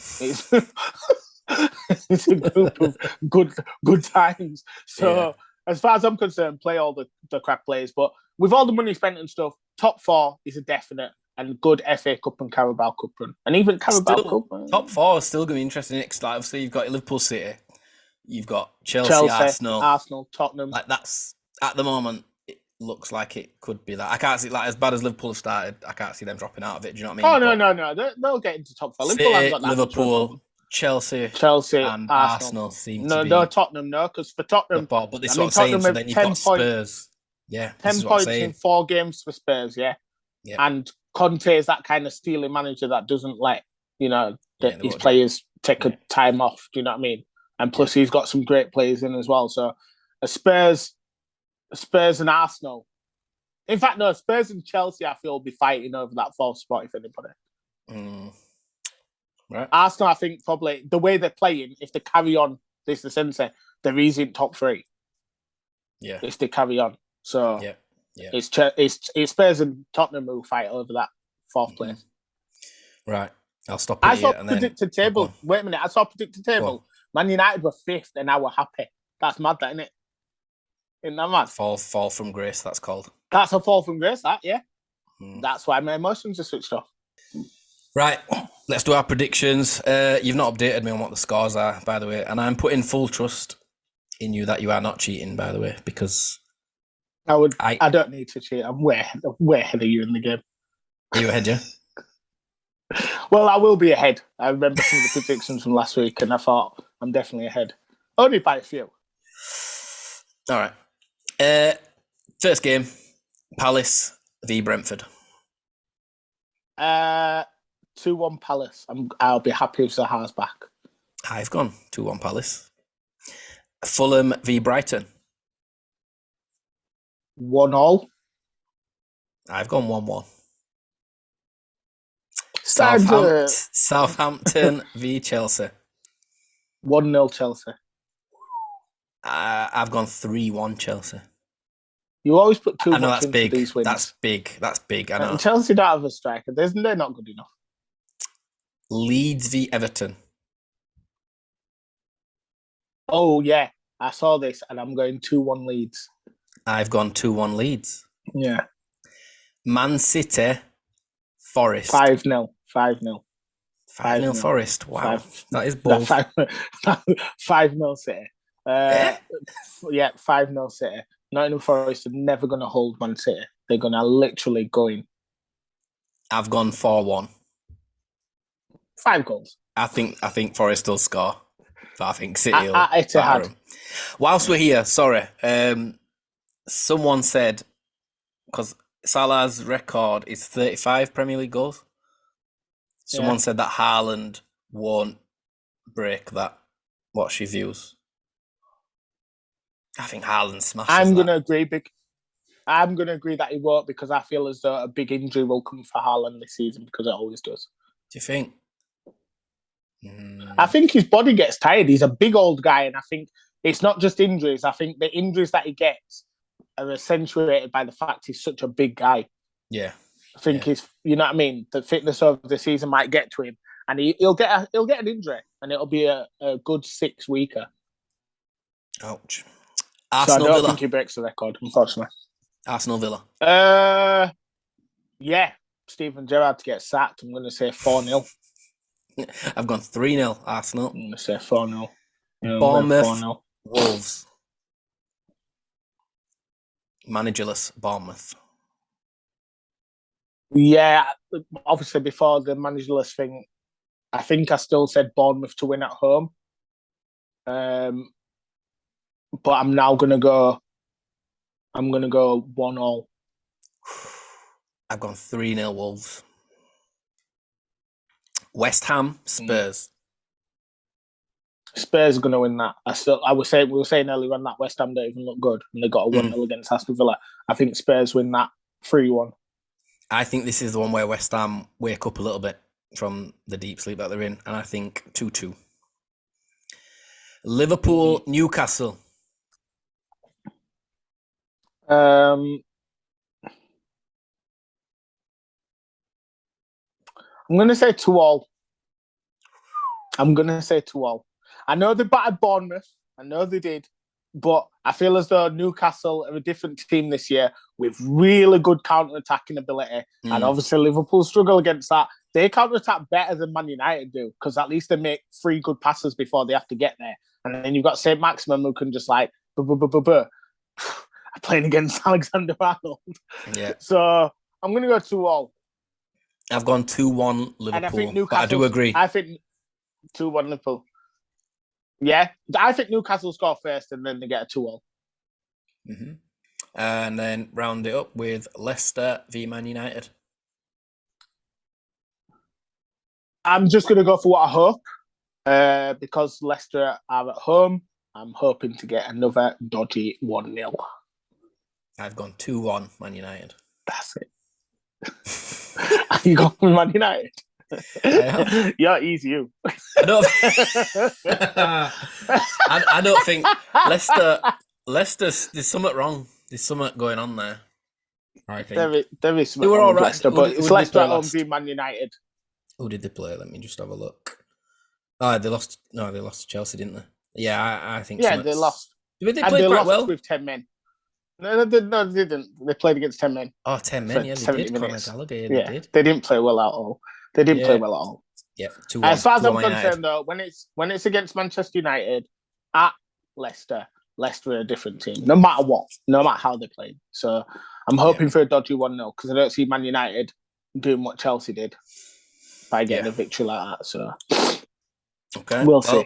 It's a group of good times. So as far as I'm concerned, play all the crap players. But with all the money spent and stuff, top 4 is a definite, and good FA Cup and Carabao Cup run. And even Carabao Cup. Top 4 is still going to be interesting. Like, obviously, you've got Liverpool City, you've got Chelsea, Arsenal, Tottenham. Like, that's, at the moment, it looks like it could be that. I can't see, like, as bad as Liverpool have started, I can't see them dropping out of it. Do you know what I mean? Oh, no. They'll get into top 4. City, Liverpool, Chelsea, and Arsenal seem to be... No, Tottenham, no, because for Tottenham... But this is what I'm saying, so then you've got Spurs. Yeah, 10 points in 4 games for Spurs, yeah. And Conte is that kind of stealing manager that doesn't let, his players take a time off, do you know what I mean? And plus he's got some great players in as well. So Spurs and Arsenal. In fact, no, Spurs and Chelsea, I feel, will be fighting over that 4th spot, if anybody. Right. Arsenal, I think, probably the way they're playing, if they carry on this essentially, they're easy in top 3. Yeah. If they carry on. So it's Spurs and Tottenham who fight over that 4th place. Right. I'll stop it. I saw predicted table. Wait a minute. I saw predicted table. Man United were 5th and now we're happy. That's mad, that, isn't it? Isn't that mad? Fall from grace, that's called. That's a fall from grace, that, yeah. That's why my emotions are switched off. Right. Let's do our predictions. You've not updated me on what the scores are, by the way, and I'm putting full trust in you that you are not cheating, by the way, because I don't need to cheat. I'm way ahead of you in the game. Are you ahead, yeah? Well, I will be ahead. I remember some of the predictions from last week, and I thought I'm definitely ahead. Only by a few. All right. First game, Palace v Brentford. 2-1 Palace. I'll be happy if Zaha's back. I've gone 2-1 Palace. Fulham v Brighton. 1-1. I've gone 1-1. Southampton v Chelsea. 1-0 Chelsea. I've gone 3-1 Chelsea. You always put too much into big. These wins. That's big. I know. Chelsea don't have a striker. They're not good enough. Leeds v Everton. Oh, yeah. I saw this and I'm going 2-1 Leeds. I've gone 2-1 Leeds. Yeah. Man City, Forest. 5-0. 5-0 Forest. Wow. That is bold. 5-0 City. Yeah, 5-0 City. Nottingham Forest are never going to hold Man City. They're going to literally go in. I've gone 4-1. 5 goals. I think Forest will score. But I think City will. Whilst we're here, sorry. Someone said, because Salah's record is 35 Premier League goals. Someone said that Haaland won't break that. What's your views? I think Haaland smashes I'm going to agree. I'm going to agree that he won't, because I feel as though a big injury will come for Haaland this season, because it always does. Do you think? I think his body gets tired. He's a big old guy, and I think it's not just injuries. I think the injuries that he gets are accentuated by the fact he's such a big guy. Yeah. I think he's, you know what I mean? The fitness over the season might get to him, and he'll get an injury, and it'll be a good 6 weeker. Ouch. So I Arsenal don't Villa. think he breaks the record, unfortunately. Arsenal Villa. Yeah, Steven Gerrard to get sacked. I'm going to say 4-0. I've gone 3-0 Arsenal. I'm going to say 4-0. Bournemouth 4-0. Wolves. Managerless Bournemouth. Yeah, obviously before the managerless thing, I think I still said Bournemouth to win at home. But I'm now going to go. I'm going to go 1-0. I've gone 3-0 Wolves. West Ham Spurs. Spurs are going to win that. We were saying earlier on that West Ham don't even look good, and they got a 1-0 against Aston Villa. I think Spurs win that 3-1. I think this is the one where West Ham wake up a little bit from the deep sleep that they're in, and I think 2-2. Liverpool Newcastle. I'm going to say 2-all. I'm going to say 2-all. I know they battered Bournemouth. I know they did. But I feel as though Newcastle are a different team this year with really good counter-attacking ability. And obviously Liverpool struggle against that. They counter-attack better than Man United do because at least they make 3 good passes before they have to get there. And then you've got St. Maximin who can just like, playing against Alexander-Arnold. Yeah. So I'm going to go 2-all. I've gone 2-1 Liverpool, and I think but I do agree. I think 2-1 Liverpool. Yeah, I think Newcastle score first and then they get a 2-all. Mm-hmm. And then round it up with Leicester v Man United. I'm just going to go for what I hope. Because Leicester are at home, I'm hoping to get another dodgy 1-0. I've gone 2-1 Man United. That's it. Are you going with Man United? Yeah, easy you. I don't think Leicester's there's something wrong. There's something going on there. I think there is something wrong with Leicester, but it's Leicester at home v Man United. Who did they play? Let me just have a look. Oh, they lost. No, they lost to Chelsea, didn't they? Yeah, I think. Yeah, they lost. They played quite well with 10 men. No, they didn't. They played against 10 men. Oh, 10 men, yeah, they did. Conor Gallagher, they did. They didn't play well at all. Yeah, as far as I'm concerned, though, when it's against Manchester United at Leicester are a different team, no matter what, no matter how they play. So I'm hoping for a dodgy 1-0 because I don't see Man United doing what Chelsea did by getting a victory like that. So okay, we'll see.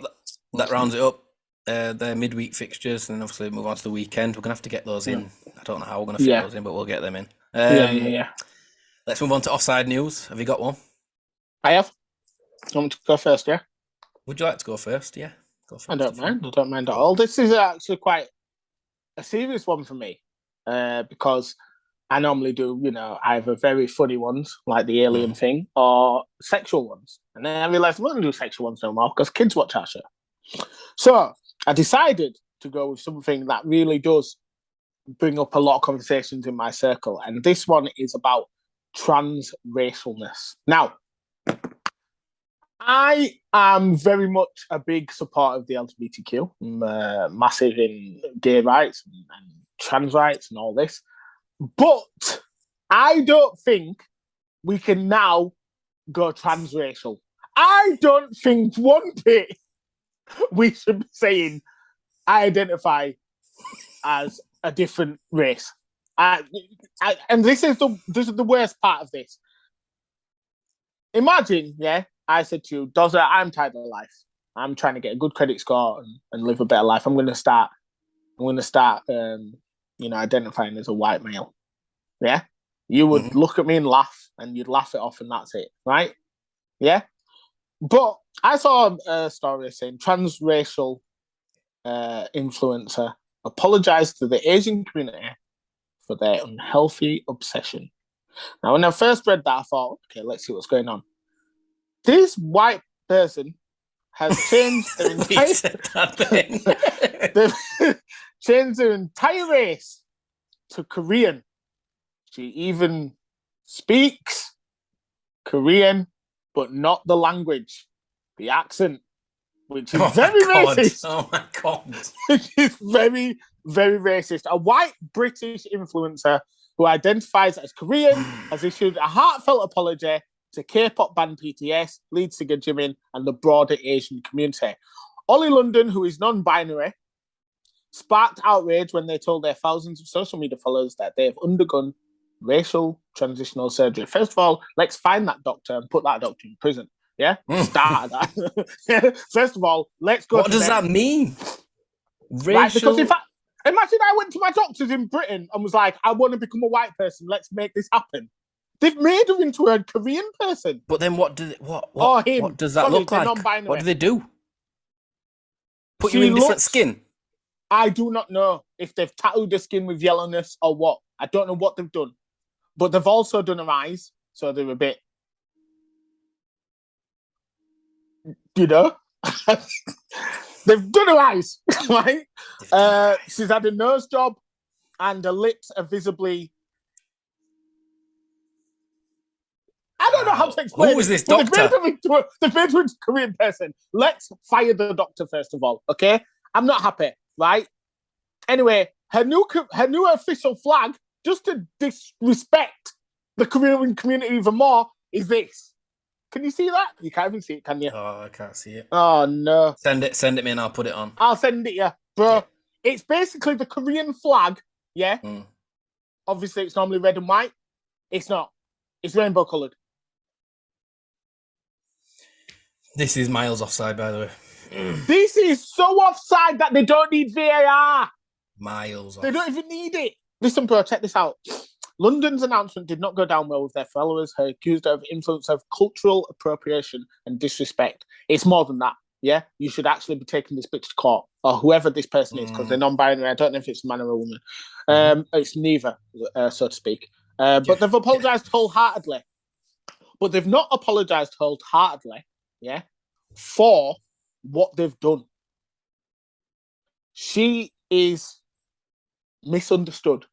That rounds it up. Their midweek fixtures, and then obviously move on to the weekend. We're gonna have to get those in. I don't know how we're gonna fit those in, but we'll get them in. Yeah. Let's move on to offside news. Have you got one? I have. You want me to go first? Yeah. Would you like to go first? Yeah. Go first. I don't mind at all. This is actually quite a serious one for me because I normally do, either very funny ones like the alien thing or sexual ones, and then I realised I'm not going to do sexual ones no more because kids watch our show. So I decided to go with something that really does bring up a lot of conversations in my circle. And this one is about transracialness. Now, I am very much a big supporter of the LGBTQ. I'm massive in gay rights and trans rights and all this. But I don't think we can now go transracial. I don't think one bit we should be saying I identify as a different race. And this is the worst part of this. Imagine, I said to you, Dozer, I'm tired of life. I'm trying to get a good credit score and live a better life. I'm going to start, identifying as a white male. Yeah? You would look at me and laugh, and you'd laugh it off, and that's it, right? Yeah? But I saw a story saying transracial influencer apologized to the Asian community for their unhealthy obsession. Now, when I first read that, I thought, okay, let's see what's going on. This white person has changed their entire said that then. they've changed their entire race to Korean. She even speaks Korean, but not the language, the accent, which is very racist. Oh my God. Which is very, very racist. A white British influencer who identifies as Korean has issued a heartfelt apology to K-pop band BTS, lead singer Jimin, and the broader Asian community. Ollie London, who is non-binary, sparked outrage when they told their thousands of social media followers that they have undergone racial transitional surgery. First of all, let's find that doctor and put that doctor in prison. Yeah? Start that. First of all, let's go What does that mean? Racial... Right, because if imagine I went to my doctors in Britain and was like, I want to become a white person, let's make this happen. They've made her into a Korean person. But then what does that look like? Non-binary. What do they do? Put you in different skin? I do not know if they've tattooed the skin with yellowness or what. I don't know what they've done. But they've also done her eyes, so they're a bit, you know? They've done her eyes, right? She's had a nose job, and her lips are visibly... I don't know how to explain it. Who is this doctor? They've made her into a Korean person. Let's fire the doctor first of all, okay? I'm not happy, right? Anyway, her new official flag, just to disrespect the Korean community even more, is this. Can you see that? You can't even see it, can you? Oh, I can't see it. Oh, no. Send it me and I'll put it on. I'll send it you. Bro, yeah. It's basically the Korean flag, yeah? Obviously, it's normally red and white. It's not. It's rainbow coloured. This is miles offside, by the way. This is so offside that they don't need VAR. Miles off. They don't even need it. Listen, bro, check this out. London's announcement did not go down well with their followers, who accused her of influence of cultural appropriation and disrespect. It's more than that, yeah? You should actually be taking this bitch to court, or whoever this person is, because they're non-binary. I don't know if it's a man or a woman. It's neither, so to speak. But they've apologised wholeheartedly. But they've not apologised wholeheartedly, yeah, for what they've done. She is misunderstood,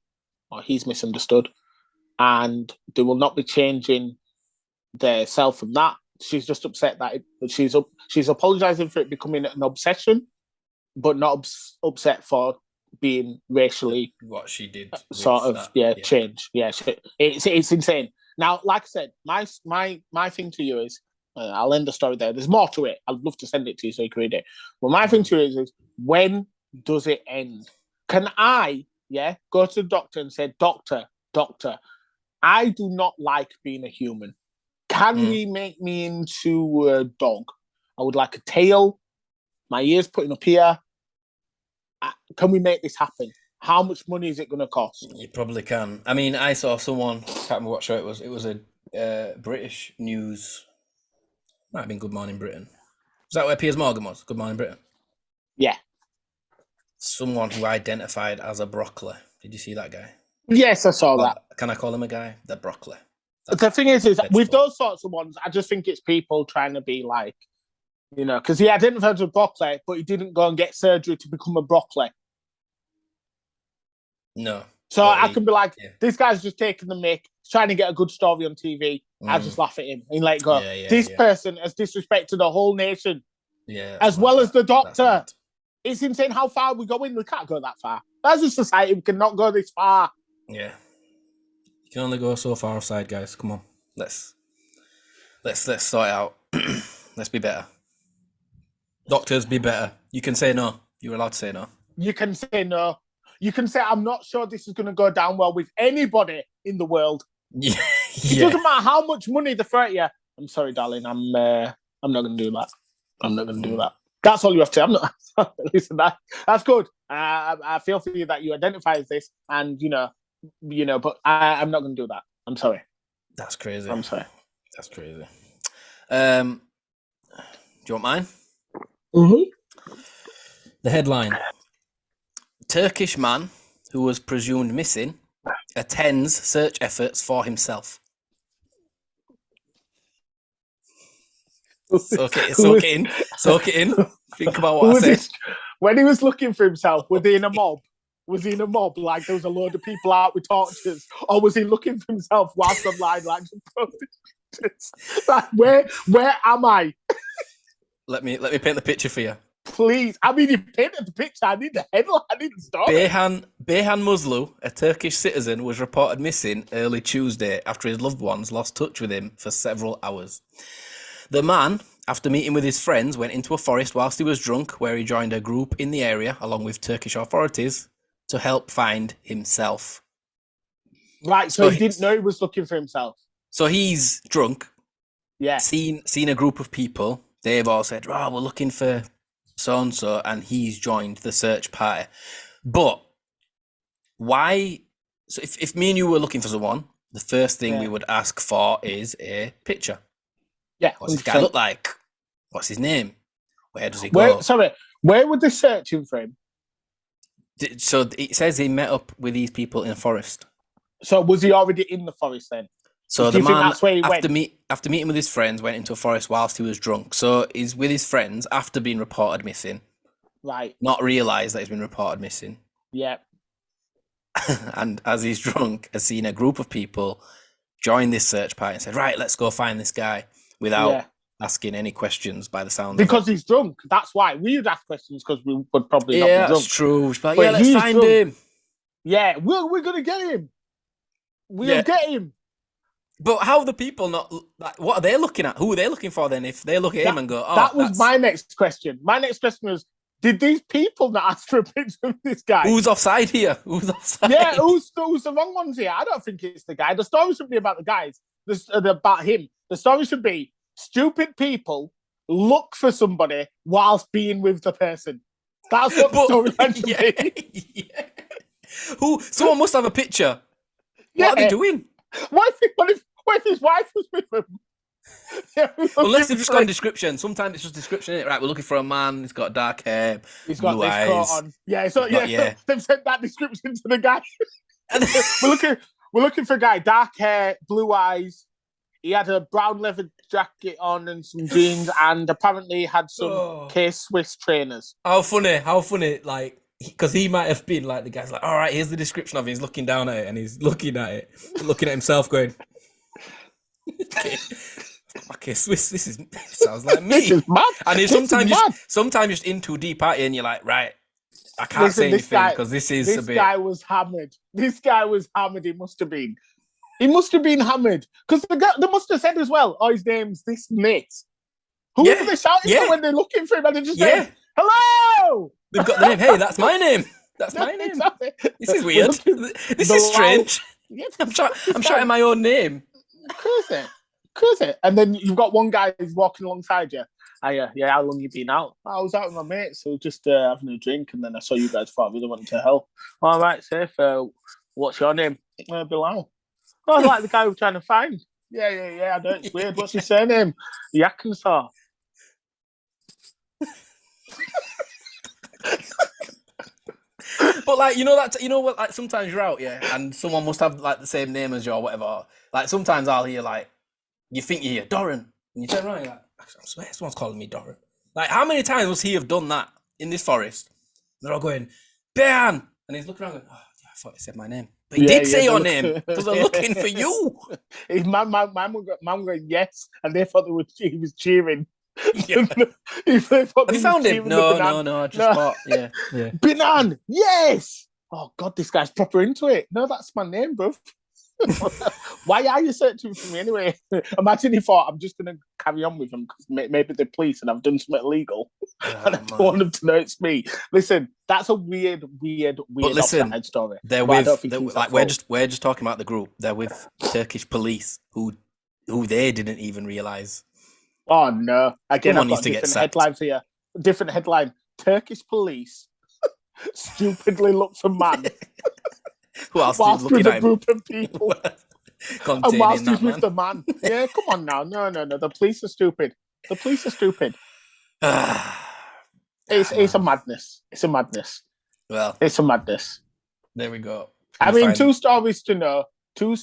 or he's misunderstood, and they will not be changing their self from that. She's just upset that she's apologising for it becoming an obsession, but not upset for being racially what she did sort of change. Yeah, it's insane. Now, like I said, my thing to you is, I'll end the story there. There's more to it. I'd love to send it to you so you can read it. But my thing to you is when does it end? Can I, go to the doctor and say, doctor, I do not like being a human. Can we make me into a dog? I would like a tail, my ears putting up here. Can we make this happen? How much money is it going to cost? You probably can. I mean, I saw someone, can't remember what show it was. It was a British news. Might have been Good Morning Britain. Was that where Piers Morgan was? Good Morning Britain? Yeah. Someone who identified as a broccoli. Did you see that guy? Yes, I saw that. Can I call him a guy? The broccoli. The thing is with those sorts of ones, I just think it's people trying to be like, you know, because he identified as a broccoli, but he didn't go and get surgery to become a broccoli. No. So I can be like, this guy's just taking the mick, trying to get a good story on TV. I just laugh at him and let it go. This person has disrespected the whole nation, as well as the doctor. It's insane how far we're going. We can't go that far. As a society, we cannot go this far. Yeah. You can only go so far offside, guys. Come on. Let's sort it out. Let's be better. Doctors, be better. You can say no. You're allowed to say no. You can say no. You can say, I'm not sure this is going to go down well with anybody in the world. Yeah. It doesn't matter how much money they throw at you. I'm sorry, darling. I'm not going to do that. I'm not going to do that. That's all you have to say. I'm not. Listen, that's good. I feel for you that you identify as this, and you know, but I'm not going to do that. I'm sorry. That's crazy. I'm sorry. That's crazy. Do you want mine? Mm-hmm. The headline: Turkish man who was presumed missing attends search efforts for himself. Soak it in. Soak it in. Think about what I said. When he was looking for himself, was he in a mob? Was he in a mob? Like there was a load of people out with torches, or was he looking for himself whilst online, like like where am I? Let me paint the picture for you. Please, I mean, you painted the picture. I need the headline. I need the story. Beyhan Muslu, a Turkish citizen, was reported missing early Tuesday after his loved ones lost touch with him for several hours. The man, after meeting with his friends, went into a forest whilst he was drunk, where he joined a group in the area, along with Turkish authorities, to help find himself. Right, so he didn't know he was looking for himself. So he's drunk. Yeah. Seen a group of people. They've all said, "Oh, we're looking for so-and-so," and he's joined the search party. But why? So if me and you were looking for someone, the first thing we would ask for is a picture. Yeah. What's this guy look like? What's his name? Where does he go? Where were they searching for him? So it says he met up with these people in a forest. So was he already in the forest then? So the man, after meeting with his friends, went into a forest whilst he was drunk. So he's with his friends after being reported missing. Right. Not realised that he's been reported missing. Yeah. And as he's drunk, has seen a group of people join this search party and said, "Right, let's go find this guy," without asking any questions by the sound because he's drunk. That's why we would ask questions, because we would probably not be drunk. That's true. Like, but let's find him. Yeah, we're gonna get him. We'll get him. But how are the people not like? What are they looking at? Who are they looking for then? If they look at him and go, "Oh, that was my next question." My next question was, did these people not ask for a picture of this guy? Who's offside here? Who's offside? Yeah, who's the wrong ones here? I don't think it's the guy. The story should be about the guys. About him. The story should be stupid people look for somebody whilst being with the person. That's what the story should be. Yeah. Someone must have a picture. What are they doing? What if his wife was with him? Unless they've just gone description. Sometimes it's just description, isn't it? Right, we're looking for a man. He's got dark hair. He's got blue this eyes. coat on. Yeah, so they've sent that description to the guy. we're looking for a guy, dark hair, blue eyes. He had a brown leather jacket on and some jeans, and apparently had some K-Swiss trainers. How funny, like, because he might have been like, the guy's like, "All right, here's the description of it." He's looking down at it, and he's looking at himself going, okay, Swiss, this sounds like me. This is mad. And sometimes just in too deep at it, and you're like, right, I can't say anything because this guy was hammered. This guy was hammered. He must have been hammered, because they must have said as well, "Oh, his name's this mate." Who are they shouting for when they're looking for him? And they just say, "Hello." They've got the name. Hey, that's my name. That's my name. Exactly. This is weird. This is strange. I'm shouting my own name. Crazy. And then you've got one guy who's walking alongside you. How long you been out? I was out with my mates, so just having a drink, and then I saw you guys. Thought I really wanted to help. All right, safe. What's your name? Bilal. Oh, I like the guy we're trying to find. Yeah. I know it's weird. What's his surname? Yakinsaw. But like, what? Like sometimes you're out, and someone must have like the same name as you or whatever. Like sometimes I'll hear like, you think you hear Doran, and you turn around, you're like, I swear someone's calling me Doran. Like, how many times must he have done that in this forest? They're all going, "Ben," and he's looking around going, "Oh, yeah, I thought he said my name." But he did say your name because they're looking for you. My mum going, yes, and they thought he was cheering. Yeah. They Have you found him? No, I just thought, yeah. Banan, yes. Oh God, this guy's proper into it. No, that's my name, bro. Why are you searching for me anyway? Imagine he thought I'm just going to carry on with him because maybe they're police and I've done something illegal, and I don't want them to know it's me. Listen, that's a weird offside story. We're just talking about the group. They're with Turkish police who they didn't even realise. Oh no! Again, I've got a different headline for you. Different headline: Turkish police stupidly look for man. whilst with a group of people. And whilst he's with the man. Yeah, come on now. No. The police are stupid. It's a madness. It's a madness. Well, it's a madness. There we go. I mean, two stories to know. Two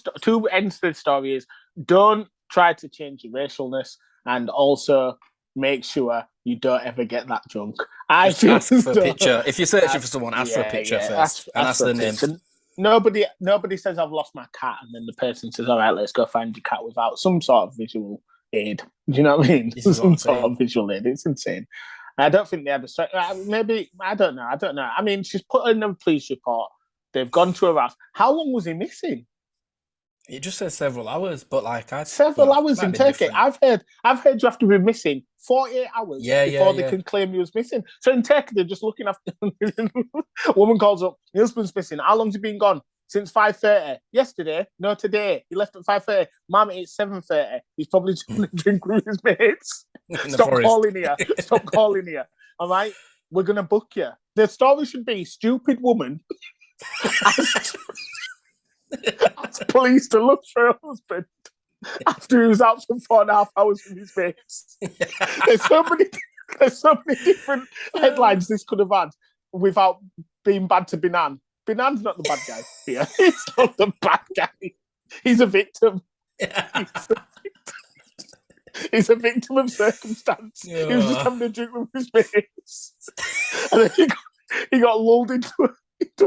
ends to the story is: don't try to change your racialness, and also make sure you don't ever get that drunk. I Just feel ask for a picture. If you're searching for someone, ask for a picture first and ask for the a name. picture. Nobody says I've lost my cat, and then the person says, "All right, let's go find your cat," without some sort of visual aid. Do you know what I mean? This is what I'm Some sort saying. of visual aid. It's insane. I don't think they had a maybe I don't know. I mean, she's put in a police report. They've gone to her house. How long was he missing? It just says several hours, but like I Several hours in Turkey. different. I've heard you have to be missing 48 hours before they can claim you was missing. So in Turkey, they're just looking after. A woman calls up, your husband's missing. How long's he been gone? Since 5:30. Yesterday? No, today. He left at 5:30. Mum, it's 7:30. He's probably going to drink with his mates. Stop calling here. Stop calling here. All right? We're going to book you. The story should be, stupid woman asked police to look for her husband after he was out for 4.5 hours with his mates. There's so many different headlines this could have had without being bad to Binan. Binan's not the bad guy here. He's not the bad guy. He's a victim. He's a victim of circumstance. He was just having a drink with his mates. And then he got lulled into an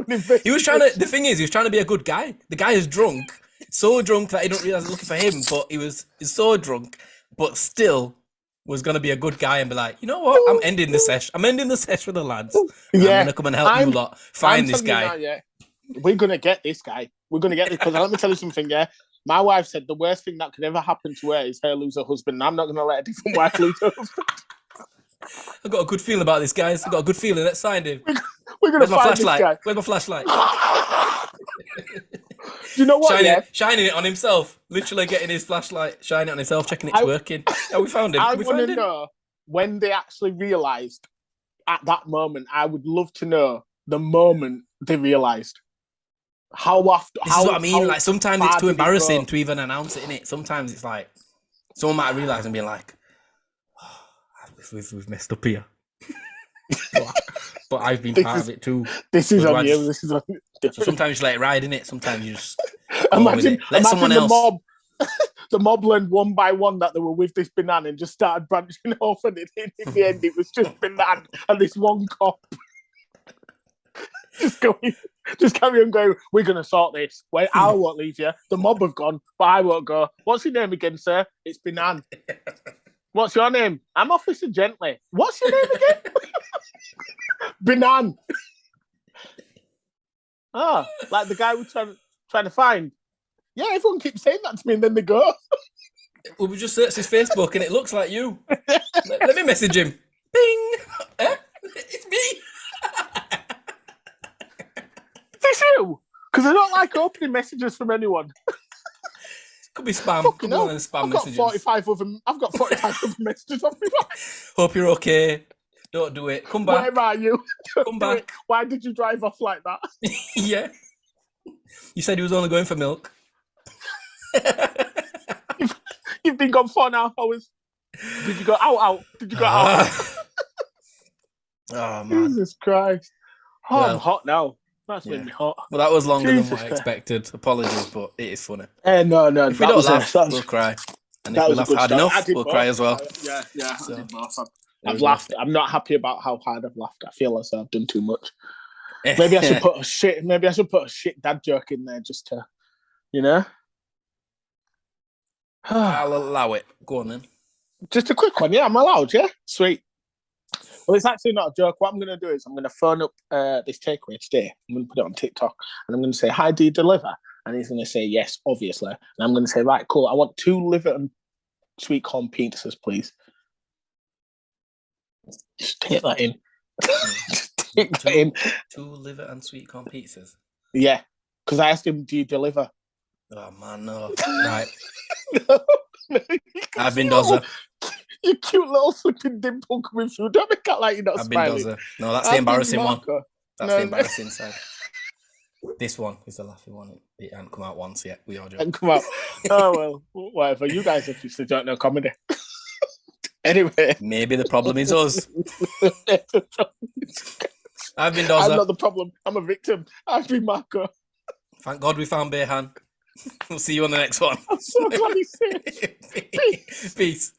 investigation. He was trying to. The thing is, he was trying to be a good guy. The guy is drunk, so drunk that he don't realize they're looking for him. But he's so drunk, but still was gonna be a good guy and be like, you know what? I'm ending the sesh. I'm ending the sesh with the lads. Yeah, I'm gonna come and help you lot find this guy. Now, we're gonna get this guy. We're gonna get this because let me tell you something. Yeah, my wife said the worst thing that could ever happen to her is her lose her husband. And I'm not gonna let a different wife lose her husband. I've got a good feeling about this, guys. I've got a good feeling. Let's find him. We're gonna find this guy. Where's my flashlight? Do you know what? Shining it on himself. Literally getting his flashlight, shining it on himself, checking it's working. Yeah, we found him. I want to know when they actually realised at that moment. I would love to know the moment they realised. How often? This is what I mean. Like sometimes it's too embarrassing to even announce it, innit? Sometimes it's like someone might realise and be like, oh, "We've messed up here." But I've been part of it too. This is on you. This is on you. So sometimes you just let it ride, innit? Sometimes you just imagine someone else. The mob learned one by one that they were with this Binan and just started branching off, and in the end it was just Binan and this one cop. Just carry on going. We're gonna sort this. Wait, I won't leave you. The mob have gone, but I won't go. What's your name again, sir? It's Binan. What's your name? I'm Officer Gently. What's your name again? Binan. Like the guy we're trying to find. Yeah, everyone keeps saying that to me, and then they go. Well, we just searched his Facebook, and it looks like you. Let me message him. Bing. It's me. It's you. Because I don't like opening messages from anyone. Could be spam. Could be one of the spam messages. I've got 45 other messages on me. Hope you're okay. Don't do it. Come back. Where are you? Come back. Why did you drive off like that? Yeah. You said he was only going for milk. You've been gone 4.5 hours. Did you go out? Did you go out? Oh, man. Jesus Christ. I'm hot now. That's made me hot. Well, that was longer than what I expected. Apologies, but it is funny. No. If we don't laugh, we'll cry. And if we laugh hard enough, we'll cry as well. Yeah, so, I did both. I've laughed. I'm not happy about how hard I've laughed. I feel as though I've done too much. Maybe I should put a shit dad joke in there just to, you know. I'll allow it. Go on then. Just a quick one, yeah. I'm allowed, yeah. Sweet. Well, it's actually not a joke. What I'm going to do is I'm going to phone up this takeaway today. I'm going to put it on TikTok, and I'm going to say, "Hi, do you deliver?" And he's going to say, "Yes, obviously." And I'm going to say, "Right, cool. I want 2 liver and sweet corn pizzas, please." Just take that in. Take that in. 2 liver and sweet corn pizzas? Yeah, because I asked him, "Do you deliver?" Oh, man, no. Right. No, I've been dozer. You cute little flipping dimple coming through. Don't make out like you're not smiling. I've been dozer. No, that's the embarrassing one. That's the embarrassing side. This one is the laughing one. It hasn't come out once yet. We are joking. Hasn't come out. Oh, well, whatever. You guys obviously don't know comedy. Anyway. Maybe the problem is us. I've been dozer. I'm not the problem. I'm a victim. I've been Marco. Thank God we found Behan. We'll see you on the next one. I'm so glad he's safe. Peace.